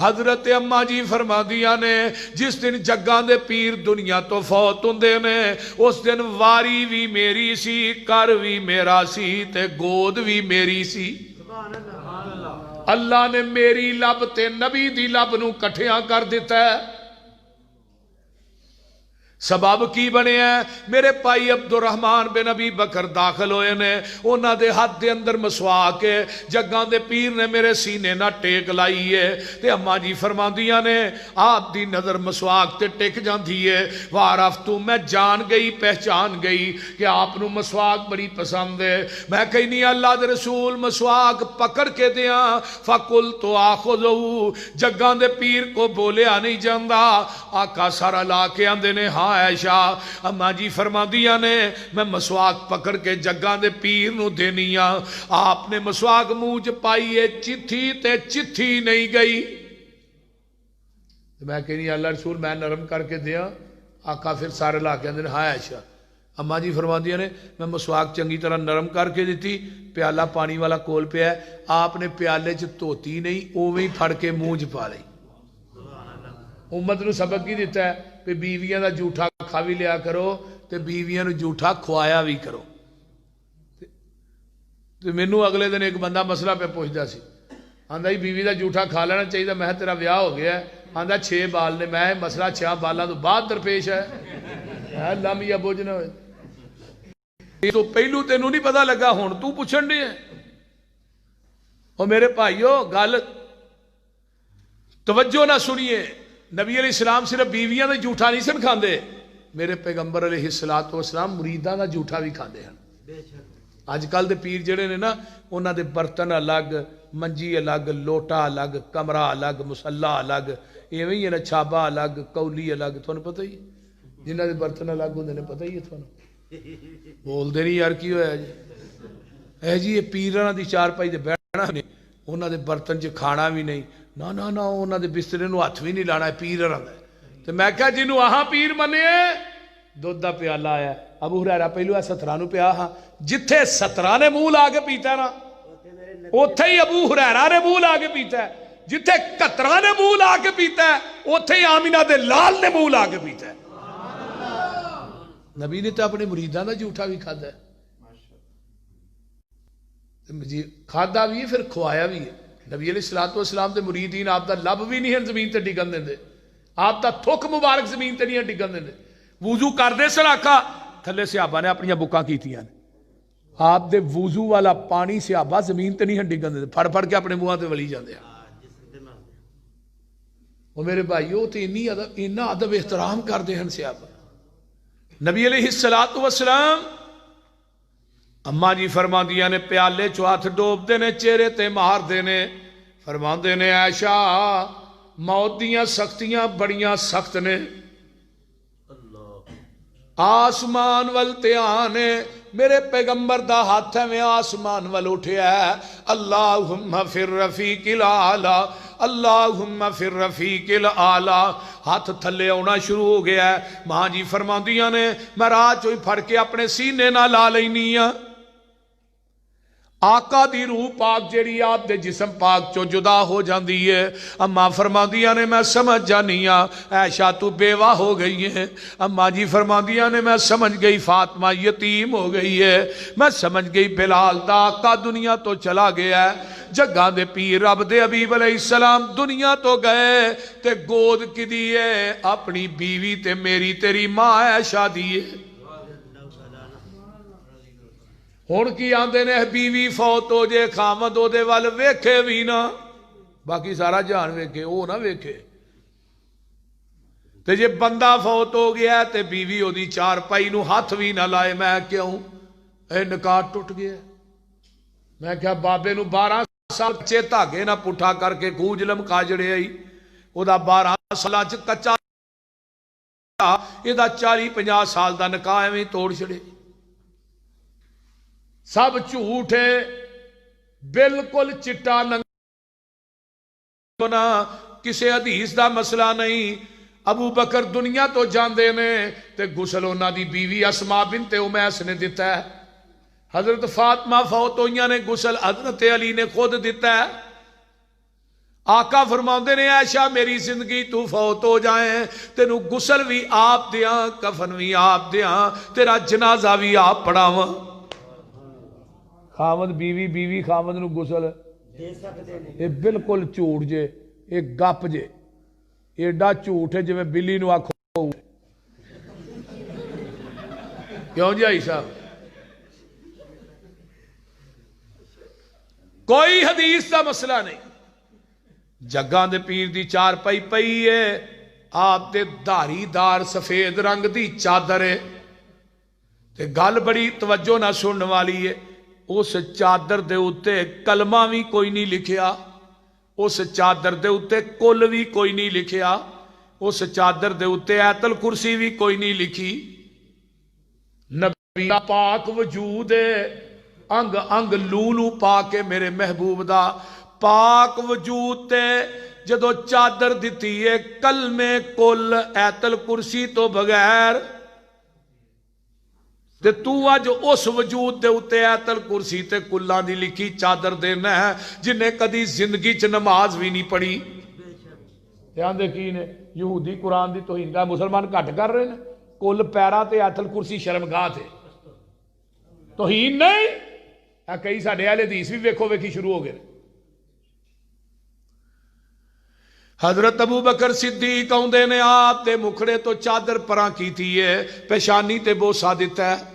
حضرت اماں جی فرما دیا نے جس دن جگاں دے پیر دنیا تو فوت ہوندے نے اس دن واری بھی میری سی، کر بھی میرا سی تے گود بھی میری سی، اللہ نے میری لب تے نبی دی لب نو کٹھیاں کر دیتا ہے، سبب کی بنے ہیں، میرے پائی عبد الرحمن بن ابی بکر داخل ہوئے نے، انہاں دے ہاتھ دے اندر مسواک ہے، جگاں دے پیر نے میرے سینے نہ ٹیک لائی ہے، تے اماں جی فرماندیاں نے آپ دی نظر مسواک تے ٹیک جاندھی ہے، وعرفتو میں جان گئی پہچان گئی کہ آپ نو مسواک بڑی پسند ہے، میں کہیں نہیں اللہ دے رسول مسواک پکڑ کے دیاں، فَقُلْتُ آخُذُهُ، جگاں دے پیر کو بولیا نہیں جاندہ، آقا سارا لا کے آندے نے ہاں عائشہ، اماں جی فرما دیا نے میں مسواک پکڑ کے جگاں دے پیر نو دینیاں، آپ نے مسواک موج پائیے چتھی تے چتھی نہیں گئی، میں کہنی اللہ رسول میں نرم کر کے دیا، آقا پھر سارے لا کے اندر ہاں عائشہ، اماں جی فرما دیا نے میں مسواک چنگی طرح نرم کر کے دیتی، پیالہ پانی والا کول پہ ہے، آپ نے پیالے چ توتی نہیں اوویں پھڑ کے موج پا لئی، امت نو سبق کی دیتا ہے کہ بیویاں دا جھوٹا کھا بھی لیا کرو تے بیویاں نو جھوٹا کھوایا بھی کرو، تو مینوں اگلے دن ایک بندہ مسئلہ پہ پوچھدا سی، آندا ہی بیوی دا جھوٹا کھا لینا چاہیے، میں تیرا بیاہ ہو گیا ہے، آندا 6 بال نے، میں مسئلہ 6 بالاں تو بعد درپیش ہے، لم یا بوجھ نہ ہوئے تو پہلو تینوں نہیں پتہ لگا، ہن تو پوچھن نہیں ہے، اور میرے بھائیو گل توجہ نہ سنیے، نبی علیہ السلام صرف بیویاں دا جھوٹا نہیں سن کھاندے، میرے پیغمبر علیہ السلام مریداں دا جھوٹا بھی کھاندے ہیں، آج کل دے پیر جڑے نے نا انہاں دے برتن الگ، منجی الگ، لوٹا الگ، کمرہ الگ، مسلح الگ، ایویں ہی ہے نا، چھابا الگ، کولی الگ، تھوڑا پتہ ہی جنہاں دے برتن الگ ہوندے نے پتہ ہی ہے تھوڑا بول دے نہیں یار کی ہویا جی اے جی یہ پیراں دی چار پائی دے بیٹھنا نے انہاں دے برتن چ کھانا بھی نہیں نا نا نا انہاں دے بسترے نو ہاتھ بھی نہیں لانا پیر رہندا ہے تے میں کہا جنوں آہاں پیر منے دودھ دا پیالہ آیا ابو ہریرہ پہلو ہے 17 نو پیا ہاں جتھے 17 نے منہ لا کے پیتا ہے نا اوتھے ہی ابو ہریرہ نے منہ لا کے پیتا ہے جتھے 17 نے منہ لا کے پیتا ہے اوتھے ہی آمینہ دے لال نے منہ لا کے پیتا ہے نبی نے تو اپنے مریداں دا جھوٹا بھی کھادا ہے کھادا بھی ہے پھر کھوایا بھی ہے نبی علیہ السلام دے مریدین آپ دا لب بھی نہیں ہیں زمین تے ڈگن دیں دے آپ دا تھک مبارک زمین تے نہیں ہیں ڈگن دیں دے وضو کر دے سر آقا تھلے صحابہ نے اپنی بکاں کیتیاں آپ دے وضو والا پانی صحابہ زمین تے نہیں ہیں ڈگن دیں پھڑ پھڑ کے اپنے منہاں تے ولی جاندے ہیں وہ میرے بھائیو تے انہا ادب احترام کر دے ہیں صحابہ نبی علیہ السلام اماں جی فرما دیا نے پیالے چو ہاتھ ڈوب دے نے چہرے تے مار دے نے فرما دے نے عائشہ موت دیاں سختیاں بڑیاں سخت نے آسمان والتیانے میرے پیغمبر دا ہاتھ ہے میں آسمان وال اٹھیا ہے اللہم فی الرفیق الاعلی اللہم فی الرفیق الاعلی ہاتھ تھلے ہونا شروع ہو گیا ہے ماں جی فرما دیا نے میں راہ چوئی پھڑ کے اپنے سینے نہ لا لینی ہاں آقا دی روح پاک جیڑی آپ دے جسم پاک چو جدا ہو جاندی ہے اماں فرما دیا نے میں سمجھ جانی ہاں عائشہ تو بیوہ ہو گئی ہے اماں جی فرما دیا نے میں سمجھ گئی فاطمہ یتیم ہو گئی ہے میں سمجھ گئی بلال دا آقا دنیا تو چلا گیا ہے جگہ دے پیر رب دے حبیب علیہ السلام دنیا تو گئے تے گود کی دیئے اپنی بیوی تے میری تیری ماں عائشہ دیئے ہون کی آندے نے بیوی فوت ہو جے خامد ہو دے وال ویکھے بھی نا باقی سارا جان ویکھے او نہ ویکھے تے جے بندہ فوت ہو گیا تے بیوی ہو دی چار پائی نو ہاتھ بھی نہ لائے میں کیوں اے نکاح ٹوٹ گیا میں کیا بابے نو 12 سال چے تاگے نہ پٹھا کر کے گوج لمکا جڑے آئی او دا 12 سالہ چ کچا اے دا 40-50 سال دا نکاح میں توڑ چھڑے سب جھوٹے بالکل چٹا ننگا کسے حدیث دا مسئلہ نہیں ابو بکر دنیا تو جاندے نے تے غسل انہاں دی بیوی اسماء بنت امیس نے دیتا ہے حضرت فاطمہ فوت ہوئیاں نے غسل حضرت علی نے خود دیتا ہے آقا فرماندے نے عائشہ میری زندگی تو فوت ہو جائیں تینوں غسل بھی آپ دیاں کفن بھی آپ دیاں تیرا جنازہ بھی آپ پڑھاواں خامد بیوی بیوی خامد نو غسل یہ بالکل جھوٹ جے یہ گپ جے ایڈا جھوٹ ہے جو میں بلی نو آکھو کیوں جی آئی صاحب کوئی حدیث دا مسئلہ نہیں جگہ دے پیر دی چار پئی پئی ہے آپ دے داری دار سفید رنگ دی چادر ہے تے گل بڑی توجہ نہ سننے والی ہے اس چادر دے اتے کلمہ بھی کوئی نہیں لکھیا اس چادر دے اتے کل بھی کوئی نہیں لکھیا اس چادر دے اتے آیت الکرسی بھی کوئی نہیں لکھی نبی پاک وجود ہے انگ انگ لولو پاک میرے محبوب دا پاک وجود تے جدو چادر دیتی ہے کلمے کل آیت الکرسی تو بغیر تے تو آج اس وجود دے اتے آیت الکرسی تے کلان دی لکھی چادر دینا ہے جنہیں کدی زندگی چ نماز بھی نہیں پڑھی دھیان دیکھی نے یہودی قرآن دی توہین کا مسلمان کٹ کر رہے ہیں کل پیرا تے آیت الکرسی شرمگاہ تھے توہین نہیں کئی ساڑھے والے حدیث بھی ویکھو ویکھی شروع ہو گئے حضرت ابو بکر صدیق آندے نے آپ دے مکھڑے تو چادر پراں کی تھی ہے پیشانی تے بوسا دیتا ہے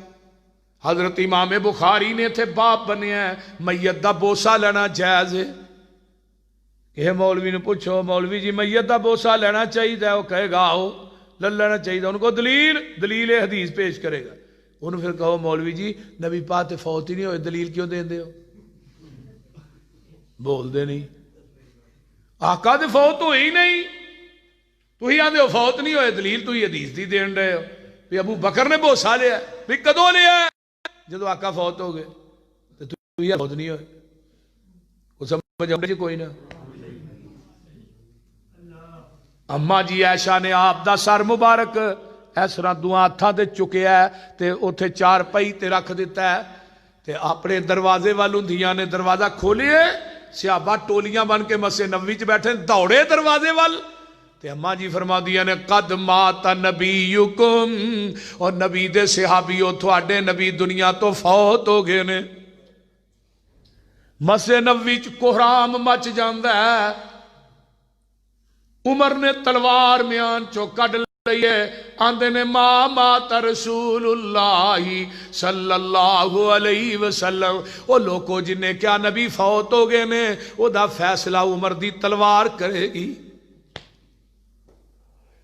حضرت امام بخاری نے تھے باپ بنے ہیں میت دا بوسا لینا جائز ہے کہ مولوی نے پوچھو مولوی جی میت دا بوسا لینا چاہیے وہ کہے گا آؤ لینا چاہیے ان کو دلیل حدیث پیش کرے گا انہوں پھر کہو مولوی جی نبی پاک تے فوت ہی نہیں ہوئے دلیل کیوں دیں دے ہو بولتے نہیں. آقا دے فوت ہوئے ہی نہیں. تھی آدھے ہو فوت نہیں ہوئے, دلیل تھی حدیث دی دین رہے ہو بھی ابو بکر نے بوسا لیا. بھی کدو لیا جدو آقا فوت ہو گئے تو تھی فوت نہیں ہوئے. وہ سمجھ آؤں کوئی نہ. اما جی عائشہ نے آپ دا سر مبارک اس طرح دعا ہاتھاں تے چکیا ہے تے اوتھے چار پئی تے رکھ دیتا ہے تے اپنے دروازے والوں دیاں نے دروازہ کھولئے, صحابہ ٹولیاں بن کے مسجد نبوی چ بیٹھے دوڑے دروازے وال تے اماں جی فرما دیا نے قد مات نبیکم, اور نبی دے صحابیو تھوڑے نبی دنیا تو فوت ہو گئے نے. مسجد نبوی چ کوہرام مچ جاندا ہے. عمر نے تلوار میان چو کڈ لئیے, آندے نے ما مات رسول اللہ صلی اللہ علیہ وسلم. او لوگو جن نے کیا نبی فوت ہو گئے نے, او دا فیصلہ عمر دی تلوار کرے گی.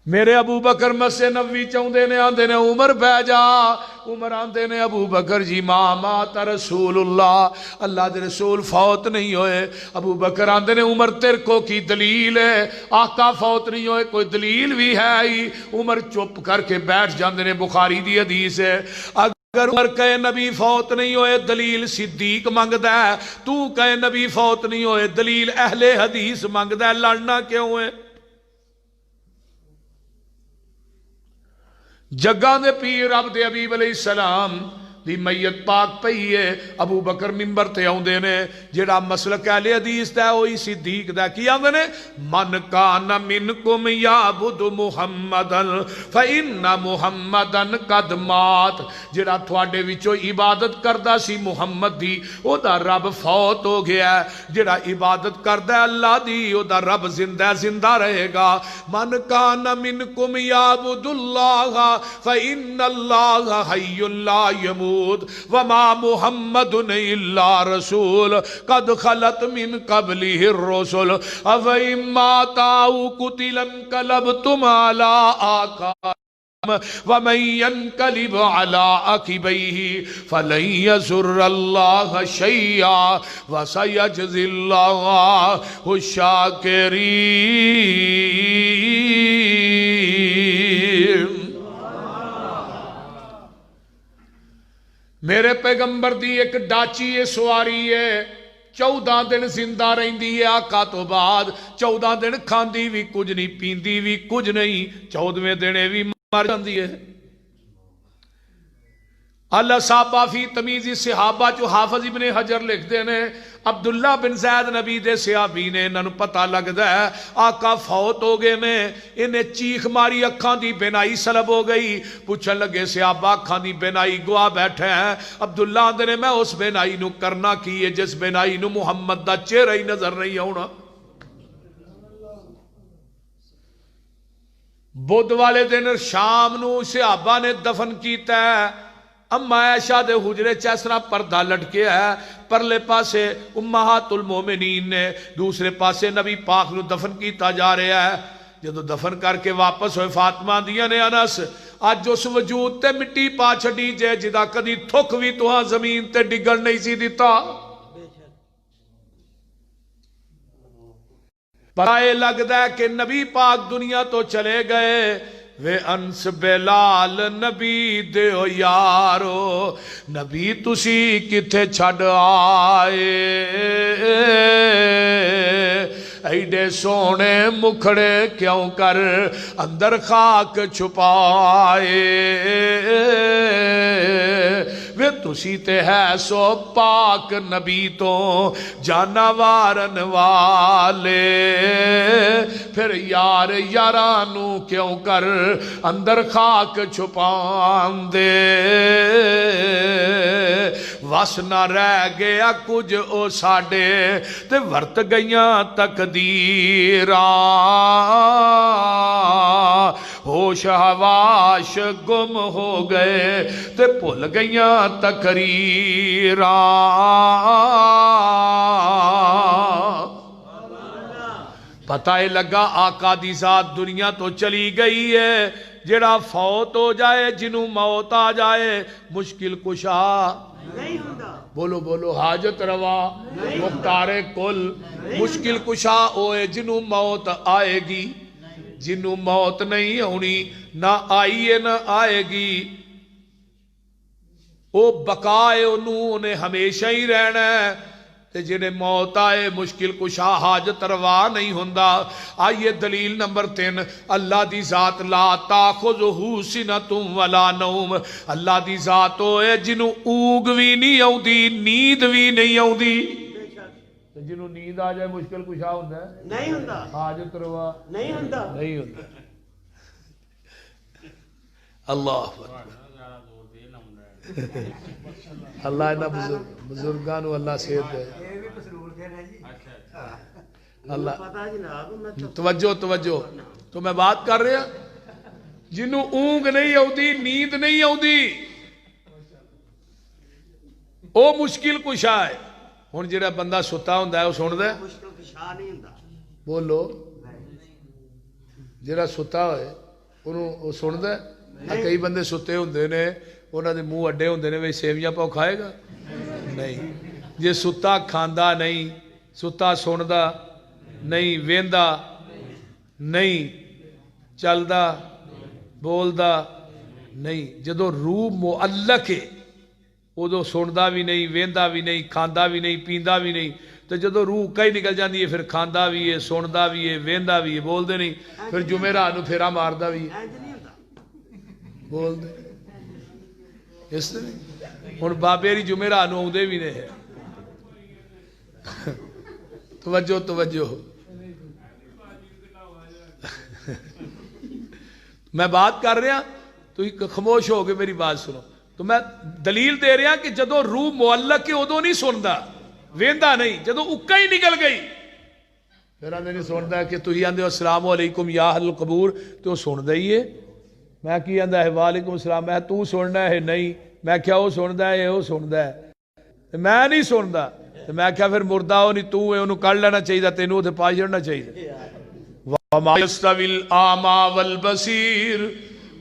میرے ابو بکر مسجد نبوی چاہندے نے, آندے نے عمر بہ جا. عمر آندے نے ابو بکر جی ما مات رسول اللہ, اللہ دے رسول فوت نہیں ہوئے. ابو بکر آندے نے عمر تیر کو کی دلیل ہے, آقا فوت نہیں ہوئے کوئی دلیل بھی ہے ہی. عمر چپ کر کے بیٹھ جاندے نے, بخاری دی حدیث ہے. اگر عمر کہے نبی فوت نہیں ہوئے دلیل صدیق منگدا ہے, تو کہے نبی فوت نہیں ہوئے دلیل اہل حدیث منگدا ہے, لڑنا کیوں ہے؟ جگہ دے پیر عبد حبیب علیہ السلام دی میت پاک پئی ہے. ابو بکر ممبر تے آوندے نے, جڑا مسلک اہل حدیث دا وہی صدیق دا کی آندے نے, من کان منکم یعبد محمدن فإن محمدن قد مات. جڑا تھوڑے وچوں عبادت کردا سی محمد دی, او دا رب فوت ہو گیا ہے. جڑا عبادت کردا ہے اللہ دی, او دا رب زندہ رہے گا. من کان منکم یعبد اللہ فإن اللہ حی لا یموت وما محمد الا رسول قد خلت من قبله الرسل افإن مات أو قتل انقلبتم على أعقابكم ومن ينقلب على عقبيه فلن يضر الله شيئا وسيجزي الله الشاكرين. میرے پیغمبر دی ایک ڈاچی سواری ہے, 14 دن زندہ رہندی ہے آقا تو بعد. 14 دن کھاندی بھی کچھ نہیں, پیندی بھی کچھ نہیں, 14ویں دن بھی مر جاندی ہے. اللہ صحابہ فی تمیز صحابہ جو حافظ ابن حجر لکھ دینے, عبداللہ بن زید نبی دے صحابی نے, انہوں پتہ لگدا ہے آقا فوت ہو گئے نے. انہیں چیخ ماری, اکھاں دی بینائی سلب ہو گئی. پوچھن لگے صحابہ اکھاں دی بینائی گوا بیٹھے ہیں. عبداللہ آندے نے میں اس بینائی نو کرنا کی ہے جس بینائی نو محمد دا چہرہ ہی نظر نہیں ہونا. بدھ والے دن شام نو صحابہ نے دفن کیتا ہے. اما عائشہ دے حجرے چیسرا پردہ لٹکے ہے, پرلے پاسے امہات المومنین نے, دوسرے پاسے نبی پاک نو دفن کیتا جا رہا ہے. جدو دفن کر کے واپس ہوئے فاطمہ دیا نے, انس اج اس وجود تے مٹی پا چھڑی جے جدا کدی تھک بھی تو ہاں زمین تے ڈگڑ نہیں سی دیتا. پتہ لگدا ہے کہ نبی پاک دنیا تو چلے گئے. وے انس بلال نبی دیو یارو, نبی تسی کتھے چھڑ آئے, ایڈے سونے مکھڑے کیوں کر اندر خاک چھپائے. وے تسی تے ہے سو پاک نبی تو جانوارن والے, پھر یار یارانو کیوں کر اندر خاک چھپان دے. وس نہ رہ گیا کچھ او ساڈے تے ورت گئیاں تقدیراں, ہوش حواش گم ہو گئے تے بھول گئیاں تقریراں. پتہ لگا آقا دی ذات دنیا تو چلی گئی ہے. جڑا فوت ہو جائے, جنوں موت آ جائے, مشکل کشا نہیں ہوندا. بولو بولو حاجت روا مختار کل مشکل کشا ہوئے جنوں موت آئے گی جنوں موت نہیں ہونی نہ آئیے نہ آئے گی وہ بقائے انہیں ہمیشہ ہی رہنا ہے تے جنہیں موت آئے مشکل کشا حاجت روا نہیں ہوندا آئیے دلیل نمبر 3 اللہ دی ذات لا تاخذہ سنۃ ولا نوم اللہ دی ذات ہوئے جنوں اونگ بھی نہیں آؤندی نیند بھی نہیں آؤندی جنوں نیند آ جائے مشکل کشا ہوندا ہے نہیں ہوندا حاجت روا نہیں ہوندا نہیں ہوندا اللہ اللہ انہاں بزرگانو اللہ صحت دے اللہ توجہ توجہ تو میں بات کر رہا جنوں اونگ نہیں آؤندی نیند نہیں آؤندی او مشکل کشا ہے ہن جڑا بندہ ستا ہوندا ہے او سندا ہے مشکل کشا نہیں ہوندا بولو جڑا ستا ہوئے اونوں او سندا ہے کئی بندے ستے ہوندے نے انہوں نے منہ اڈے ہوندے نے وہی سیویاں پاؤ کھائے گا نہیں جے ستا کھاندا نہیں ستا سندا نہیں ویندا نہیں چلدا بولدا نہیں جدو روح معلق ہے ادو سندا بھی نہیں ویندا بھی نہیں کھاندا بھی نہیں پیندا بھی نہیں تو جدو روح کئی نکل جاندی ہے پھر کھاندا بھی ہے سندا بھی ہے ویندا بھی ہے بول دے نہیں پھر جمعرات نو پھیرا ماردا بھی ہے بول دے اس طرح ہن بابے دی جمعرات نو اوندے بھی نہیں توجہ توجہ میں بات کر رہا تو خاموش ہو کے میری بات سنو تو میں دلیل دے رہا کہ جدو روح معلق کے ادو نہیں سندا ویندا نہیں جدو اکا ہی نکل گئی پھر آدھے نہیں سندا کہ تو ہی آندے ہو السلام علیکم یا اہل القبور تو سندا ہی ہے میں کی آندا ہے وعلیکم السلام میں تو سننا ہے نہیں میں کیا وہ سندا ہے وہ سندا ہے میں نہیں سندا میں کیا پھر مردہ ہو نہیں تو ہے انہوں کر لینا چاہیے تینوں تے پا جڑنا چاہیے وَمَا يَسْتَوِي الْأَعْمَى وَالْبَصِيرُ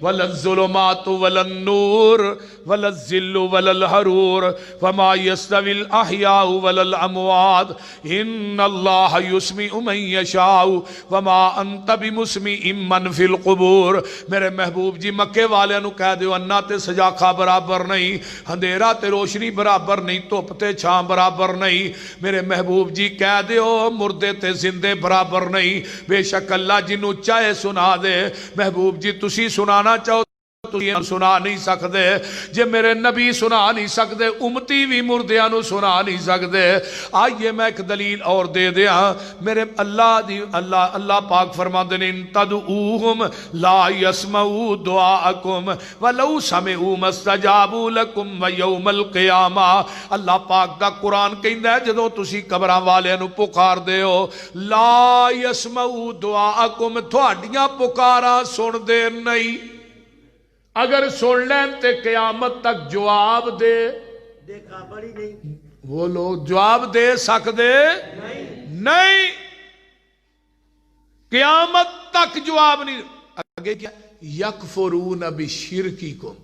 وَلَا الظُّلُمَاتُ وَلَا النُّورُ وَلَا الظِّلُّ وَلَا الْحَرُورُ وَمَا يَسْتَوِي الْأَحْيَاءُ وَلَا الْأَمْوَاتُ إِنَّ اللَّهَ يُسْمِعُ مَن يَشَاءُ وَمَا أَنْتَ بِمُسْمِعٍ مَّن فِي الْقُبُورِ میرے محبوب جی مکے والے نو کہہ دیو انا تے سجاکھا برابر نہیں اندھیرا تے روشنی برابر نہیں دھوپ تے چھاں برابر نہیں میرے محبوب جی کہہ دیو مردے تے زندے برابر نہیں بے شک اللہ جنو چاہے سنا دے محبوب جی تسی سنانا چاہو سنا نہیں سکتے جے میرے نبی سنا نہیں سکتے امتی بھی مردیاں نو سنا نہیں سکتے آئیے میں ایک دلیل اور دے دیا میرے اللہ پاک فرماتے ہیں تدعوہم لا یسمعوا دعاءکم ولو سمعوا مستجابوا لکم ویوم القیامہ اللہ پاک دا قرآن کہندا ہے جدوں تسی قبراں والے نو پکار دے ہو لا یسمعوا دعاءکم تھوڑیاں پکاراں سن دے نہیں اگر سن لیں تے قیامت تک جواب دے دیکھا بڑی نہیں وہ لوگ جواب دے سکتے نہیں قیامت تک جواب نہیں آگے کیا یکفرون بشرککم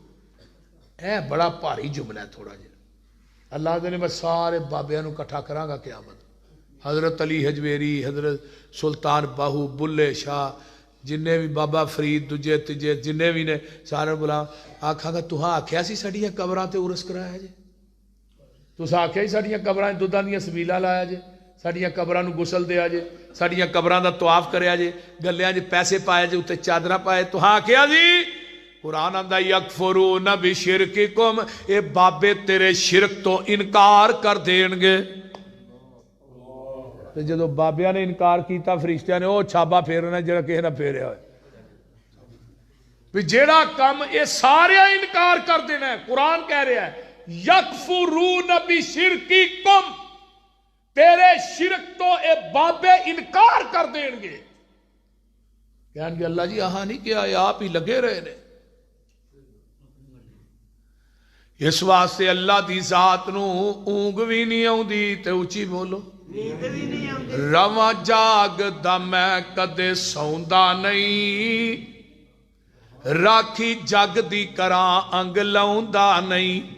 اے بڑا بھاری جملہ ہے تھوڑا جا اللہ دے نے میں سارے بابیاں نو کٹھا کراں گا قیامت حضرت علی حجویری حضرت سلطان باہو بلے شاہ جنہیں بھی بابا فرید دجے تجے جنہیں بھی نے سارے بلا آکھا گا تو ہاں آکھیا سی ساڑیاں قبراں تے عرس کرایا جے تو سا آکھیا سی ساڑیاں قبراں دودھاں دیاں سبیلاں لایا جے ساڑیاں قبراں نو غسل دیا جے ساڑیاں قبراں دا طواف کریا جے گلیاں جے پیسے پائے جے اُتے چادراں پائے تو ہاں آکھیا جی قرآن آندا یکفرون بشرککم اے بابے تیرے شرک تو انکار کر دین گے تو جدو بابیاں نے انکار کیتا فرشتیاں نے او چھابا پھیرنا جڑا کہے نہ پھیریا ہوئے جیڑا کم یہ سارے انکار کر دینا ہے قرآن کہہ رہا ہے یکفرون بشرککم تیرے شرک تو اے بابے انکار کر دیں گے کہیں گے اللہ جی آہاں نہیں کیا یہ آپ ہی لگے رہے نے اس واسطے اللہ دی ذات نو اونگ بھی نہیں آؤندی تے اونچی بولو رواں جاگ دا میں کدے سوندا نہیں راکھی جگ دی کراں انگ لاؤندا نہیں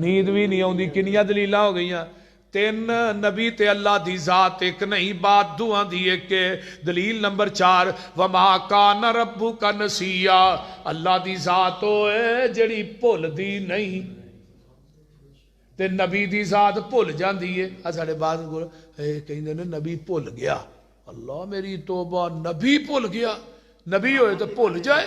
ਨੀਂਦ ਵੀ ਨਹੀਂ ਆਉਂਦੀ। ਕਿੰਨੀਆਂ ਦਲੀਲਾਂ ਹੋ ਗਈਆਂ। ਤਿੰਨ ਨਬੀ ਤੇ ਅੱਲਾ ਦੀ ਜ਼ਾਤ ਇੱਕ ਨਹੀਂ, ਬਾਤ ਦੁਆ ਦੀ ਇੱਕ ਹੈ। ਦਲੀਲ ਨੰਬਰ 4 ਵਮਾ ਕਾਨ ਰੱਬੁਕਾ ਨਸੀਆ, ਅੱਲਾ ਦੀ ਜ਼ਾਤ ਹੋਏ ਜਿਹੜੀ ਭੁੱਲਦੀ ਨਹੀਂ ਤੇ ਨਬੀ ਦੀ ਜ਼ਾਤ ਭੁੱਲ ਜਾਂਦੀ ਹੈ। ਆ ਸਾਡੇ ਬਾਦ ਕੋਲ ਕਹਿੰਦੇ ਨੇ ਨਬੀ ਭੁੱਲ ਗਿਆ। ਅੱਲਾ ਮੇਰੀ ਤੋਬਾ, ਨਬੀ ਭੁੱਲ ਗਿਆ। ਨਬੀ ਹੋਏ ਤਾਂ ਭੁੱਲ ਜਾਏ।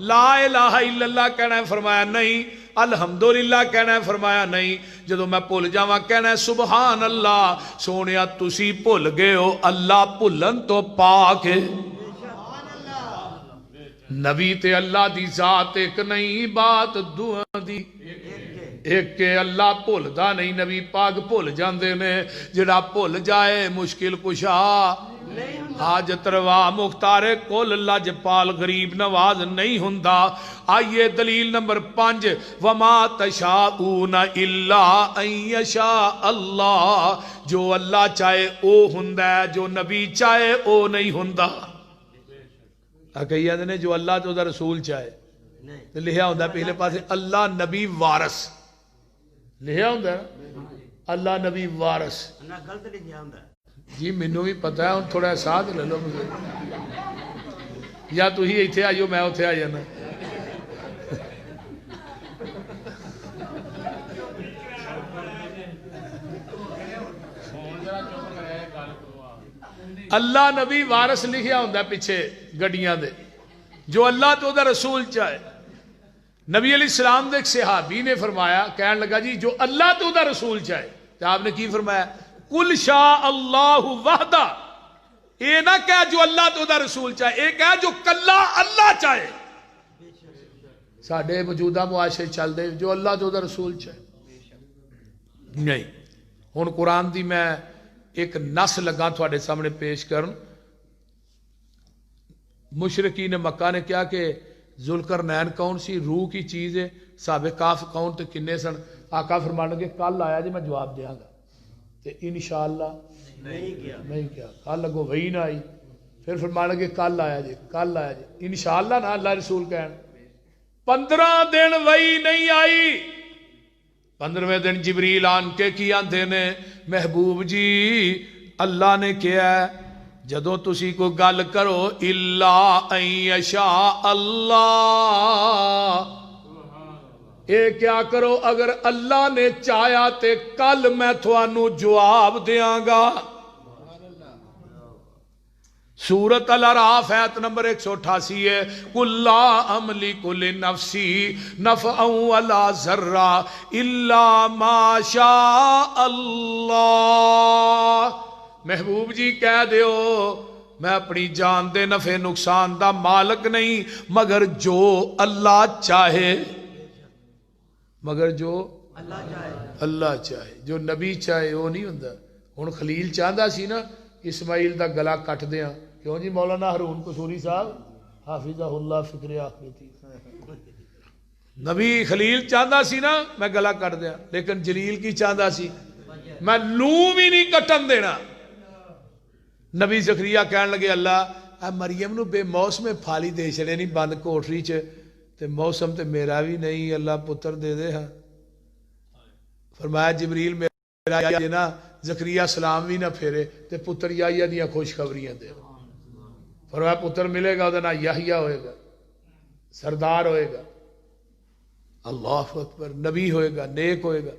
لا الہ الا اللہ کہنا ہے فرمایا نہیں، الحمدللہ کہنا ہے فرمایا نہیں، جدو میں بھول جاواں کہنا ہے سبحان اللہ۔ سونیا تسی بھول گئے ہو، اللہ بھولن تو پاک ہے۔ نبی تے اللہ دی ذات ایک نہیں، بات دوہاں دی ایک کہ اللہ بھولدا نہیں، نبی پاک بھول جاندے نے۔ جڑا بھول جائے مشکل کشا، حاجت روا، مختار کل لجپال غریب نواز نہیں ہوندا۔ آئیے دلیل نمبر 5، وما تشاءون الا ان یشاء اللہ۔ جو اللہ چاہے او ہوندا ہے، جو نبی چاہے او نہیں ہوندا۔ کئی آدھے نے جو اللہ تو دا رسول چاہے، لکھیا ہوندا پہلے پاسے اللہ نبی وارث، لکھیا ہوندا اللہ نبی وارث۔ غلط لکھیا ہوندا جی مینوں بھی پتہ ہے، ہن تھوڑا ساتھ لے لو مجھے، یا تسی ایتھے آئیو میں اوتھے آ جانا۔ اللہ نبی وارث لکھیا ہوندا پیچھے گڈیاں دے، جو اللہ تو دا رسول چاہے۔ نبی علیہ السلام دے ایک صحابی نے فرمایا، کہنے لگا جی جو اللہ تو دا رسول چاہے، تو آپ نے کی فرمایا؟ کل شاء اللہ وحدہ۔ اے نہ کہا جو اللہ تو دا رسول چاہے، اے کہا جو کلا اللہ چاہے۔ ساڈے موجودہ معاشرے چل دے جو اللہ تو دا رسول چاہے نہیں۔ ہن قرآن دی میں ایک نس لگا تھوڑے سامنے پیش کرن۔ مشرقین مکہ نے کیا کہ ذوالقرنین کون سی روح کی چیز ہے، صحابہ کاف کون تے کنے سن؟ آقا فرمان گے کل آیا جی میں جواب دیاں گا، تے انشاءاللہ نہیں کیا، کل لگو وہی نہ آئی، پھر فرمان گے کل آیا جی، کل آیا جی، انشاءاللہ نہ اللہ رسول کہن۔ 15 دن وہی نہیں آئی، 15ویں دن جبریل آن کے کی آندے نے محبوب جی اللہ نے کیا ہے جدوں تسی کو گل کرو الا ان یشاء اللہ، اے کیا کرو اگر اللہ نے چاہیا تے کل میں تھانوں جواب دیاں گا۔ سورۃ الاعراف آیت نمبر 188 ہے، قُلْ لَا أَمْلِكُ لِنَفْسِي نَفْعًا وَلَا ضَرًّا إِلَّا مَا شَاءَ اللَّهُ۔ محبوب جی کہہ دیو میں اپنی جان دے نفع نقصان دا مالک نہیں مگر جو اللہ چاہے، مگر جو اللہ چاہے، جو نبی چاہے وہ نہیں ہوندا۔ ہن خلیل چاہندا سی نا اسماعیل دا گلا کٹ دیاں، کیوں جی مولانا ہارون قصوری صاحب حافظہ اللہ فکر آخرتی، نبی خلیل چاہندا سی نا میں گلا کٹ دیاں، لیکن جلیل کی چاہندا سی میں لوں بھی نہیں کٹن دینا۔ نبی زکریا کہن لگے اللہ اے مریم نو بے موسم پھالی دے چھڑے نہیں بند کوٹری چ، تے موسم تے میرا بھی نہیں، اللہ پتر دے دے ہاں۔ فرمایا جبریل میرا یہ نا زکریا سلام بھی نہ پھیرے تے پتر یحییٰ دیاں خوشخبریاں دے۔ فرمایا پتر ملے گا وہ نا یحییٰ ہوئے گا، سردار ہوئے گا، اللہ اکبر، نبی ہوئے گا، نیک ہوئے گا۔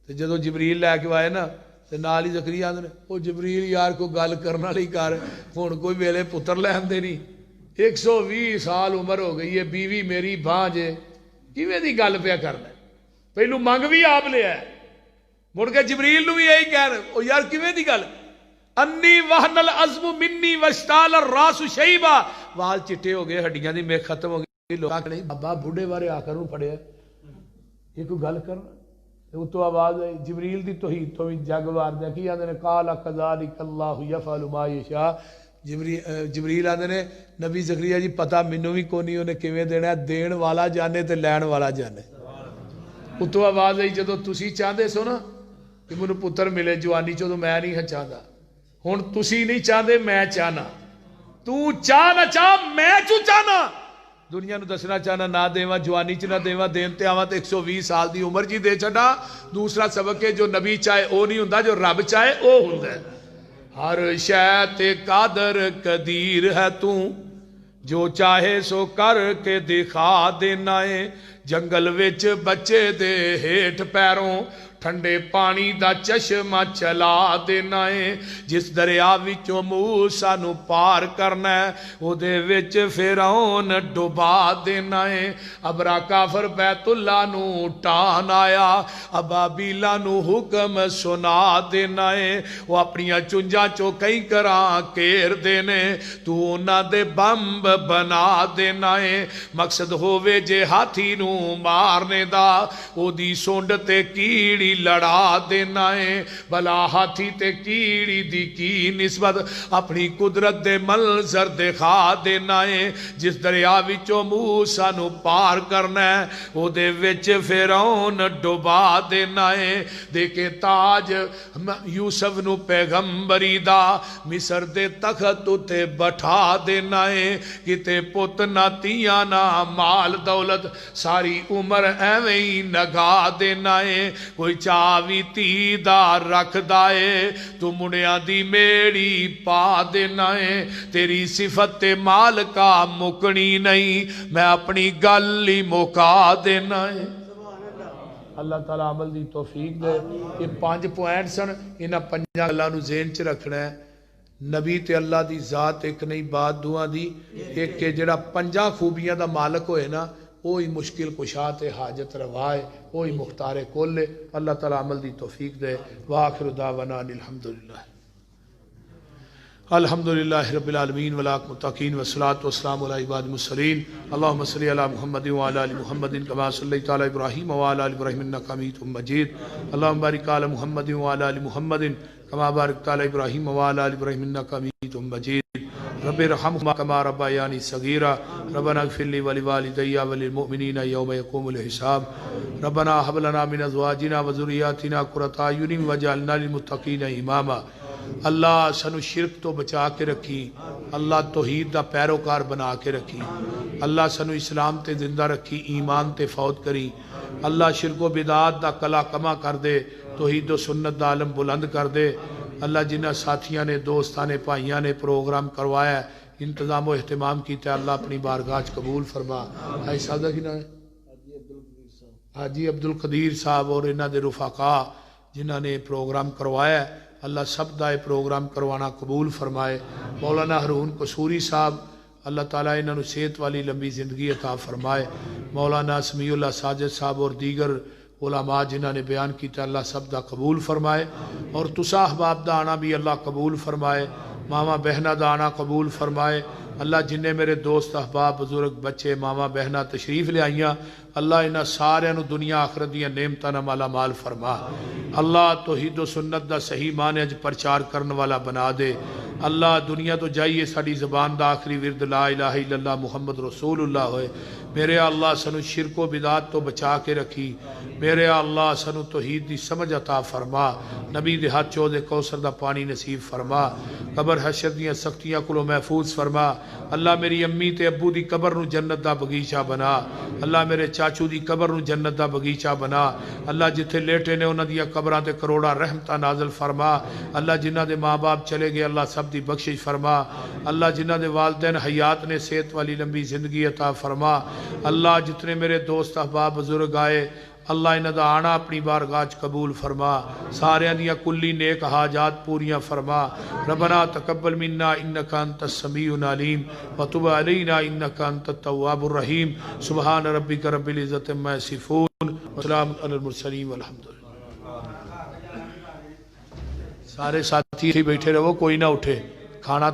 تے جدو جبریل لے کے آئے نا تے نال ہی زکریا آندے نے او جبریل یار کو گل کرنا نہیں کر، ہن کوئی ویلے پتر لے آندے نہیں، 120 سال عمر ہو گئی ہے، بیوی میری بانج ہے، کیویں دی گل پیا کرنا ہے؟ پہلو منگ بھی آپ لیا ہے، مڑ کے جبریل نو بھی یہی کہہ رہے او یار کیویں دی گل؟ انی وہن العظم منی واشتعل الراس شیبا، وال چٹے ہو گئے، ہڈیاں دی میخ ختم ہو گئی، لوگ نہیں بابا بڈھے بارے آ کر پڑھیا یہ کوئی گل کرنا؟ تو آواز آئی جبریل دی توحید تو بھی جگ وار دیا کی آندے نے قال کذالک اللہ یفعل ما یشاء۔ جبریل آندے نے نبی زکریا جی پتہ مینوں بھی کونی انہیں کیویں دینا ہے، دین والا جانے تے لین والا جانے۔ اتو آواز آئی جدو تسی چاہندے سو نا کہ مینوں پتر ملے جوانی چوں تو میں نہیں چاہتا، ہن تسی نہیں چاہندے میں چاہنا، تو چاہ نہ چاہ میں چوں چاہنا، دنیا نو دسنا چاہنا نہ دیواں، جوانی چ نہ دیواں، دین تے آواں تے 120 سال دی عمر جی دے چھڈا۔ دوسرا سبق ہے جو نبی چاہے او نہیں ہوندا، جو رب چاہے او ہوندا ہے۔ ہر شے تے قادر قدیر ہے تو، جو چاہے سو کر کے دکھا دینا ہے، جنگل وچ بچے دے ہیٹھ پیروں ٹھنڈے پانی دا چشمہ چلا دینا ہے جس دریا وچوں موسیٰ نو پار کرنا ہے او دے وچ فرعون ڈبا دینا ہے ابرا کافر بیت اللہ نو ٹان آیا ابابیلا نو حکم سنا دینا ہے وہ اپنی چنجا چو کئی کراں کیر دینے تو انہاں دے بمب بنا دینا ہے مقصد ہووے جے ہاتھی نو مارنے دا او دی سونڈ تے کیڑی لڑا دینا ہے بلا ہاتھی تے کیڑی دی کی نسبت اپنی قدرت دے منظر دکھا دینا ہے جس دریا وچوں موسیٰ نو پار کرنا ہے او دے وچ فرعون ڈبا دینا ہے دیکھے تاج یوسف نو پیغمبری دا مصر دے تخت تے بٹھا دینا ہے کتے پت نہ تیاں نہ مال دولت ساری عمر ایویں ہی نگا دینا ہے کوئی چاوی تی دا رکھ دائے تو منیاں دی میڑی پا دینا ہے تیری صفت مال کا مکنی نہیں میں اپنی گلی مکا دینا ہے اللہ تعالیٰ عمل دی توفیق دے یہ 5 پوائنٹ سن انہاں 5 اللہ نو ذہن چ رکھنا ہے نبی تے اللہ دی ذات ایک نہیں بات دعا دی ایک کہ جڑا 5 خوبیاں دا مالک ہوئے نا وہی مشکل کشا تے حاجت روا ہے وہی مختار کل ہے اللہ تعالیٰ عمل دی توفیق دے وآخر دعوانا الحمدللہ الحمدللہ رب العالمین والمتقین والصلاة والسلام علی عباد المرسلین اللہم صلی علی محمد وعلی آل محمد کما صلیت علی ابراہیم وعلی آل ابراہیم انک حمید مجید اللہم بارک علی محمد وعلی آل محمد کما بارکت علی ابراہیم وعلی آل ابراہیم انک حمید مجید رب ارحمہما کما ربیانی صغیرا ربنا اغفر لی ولوالدی وللمؤمنین یوم یقوم الحساب ربنا هب لنا من ازواجنا وذریاتنا قرۃ اعین واجعلنا للمتقین اماما اللہ سنو شرک تو بچا کے رکھی اللہ توحید دا پیروکار بنا کے رکھی اللہ سنو اسلام تے زندہ رکھی ایمان تے فوت کری اللہ شرک و بدعات دا کلا کما کر دے توحید و سنت دا عالم بلند کر دے اللہ جنہ ساتھیاں نے دوستاں نے بھائیاں نے پروگرام کروایا ہے انتظام و اہتمام کیتا ہے اللہ اپنی بارگاہ قبول فرما حاجی صاحب دا کی نام ہے حاجی عبدالقدیر صاحب اور انہاں دے رفقا جنہاں نے پروگرام کروایا ہے اللہ سب دا پروگرام کروانا قبول فرمائے مولانا ہارون قصوری صاحب اللہ تعالیٰ انہوں نے صحت والی لمبی زندگی عطا فرمائے مولانا سمیع اللہ ساجد صاحب اور دیگر علماء جنہوں نے بیان کیتا اللہ سب دا قبول فرمائے اور تسا احباب دا آنا بھی اللہ قبول فرمائے ماما بہنہ دا آنا قبول فرمائے اللہ جنہیں میرے دوست احباب بزرگ بچے ماما بہنہ تشریف لے آئیاں اللہ انہاں سارے انہوں دنیا آخرت دیا نعمتاں مالا مال فرما اللہ توحید و سنت دا صحیح معنی پرچار کرن والا بنا دے اللہ دنیا تو جائیے ساڑی زبان دا آخری ورد لا الہ الا اللہ محمد رسول اللہ ہوئے میرے اللہ سنو شرک و بدعات تو بچا کے رکھی میرے اللہ سنو توحید دی سمجھ عطا فرما نبی دے ہاتھ چودے کوثر دا پانی نصیب فرما قبر حشر دیاں سختیاں کلو محفوظ فرما اللہ میری امی تے ابو دی قبر نو جنت دا بغیچہ بنا اللہ میرے چاچو دی قبر نو جنت دا بغیچہ بنا اللہ جتھے لیٹے نے انہاں دیا قبراں تے کروڑا رحمتہ نازل فرما اللہ جنہاں دے ماں باپ چلے گئے اللہ سب دی بخشش فرما اللہ جنہاں دے والدین حیات نے صحت والی لمبی زندگی عطا فرما اللہ جتنے میرے دوست احباب بزرگ آئے اللہ انہاں دا آنا اپنی بارگاہ قبول فرما سارے دیا کلی نیک حاجات پوریاں فرما ربنا تقبل منا انکا انت السمیع العلیم وتب علینا انکا انت التواب الرحیم سبحان ربک رب العزت عما یصفون وسلام علی المرسلین والحمدللہ سارے ساتھی بیٹھے رہو کوئی نہ اٹھے کھانا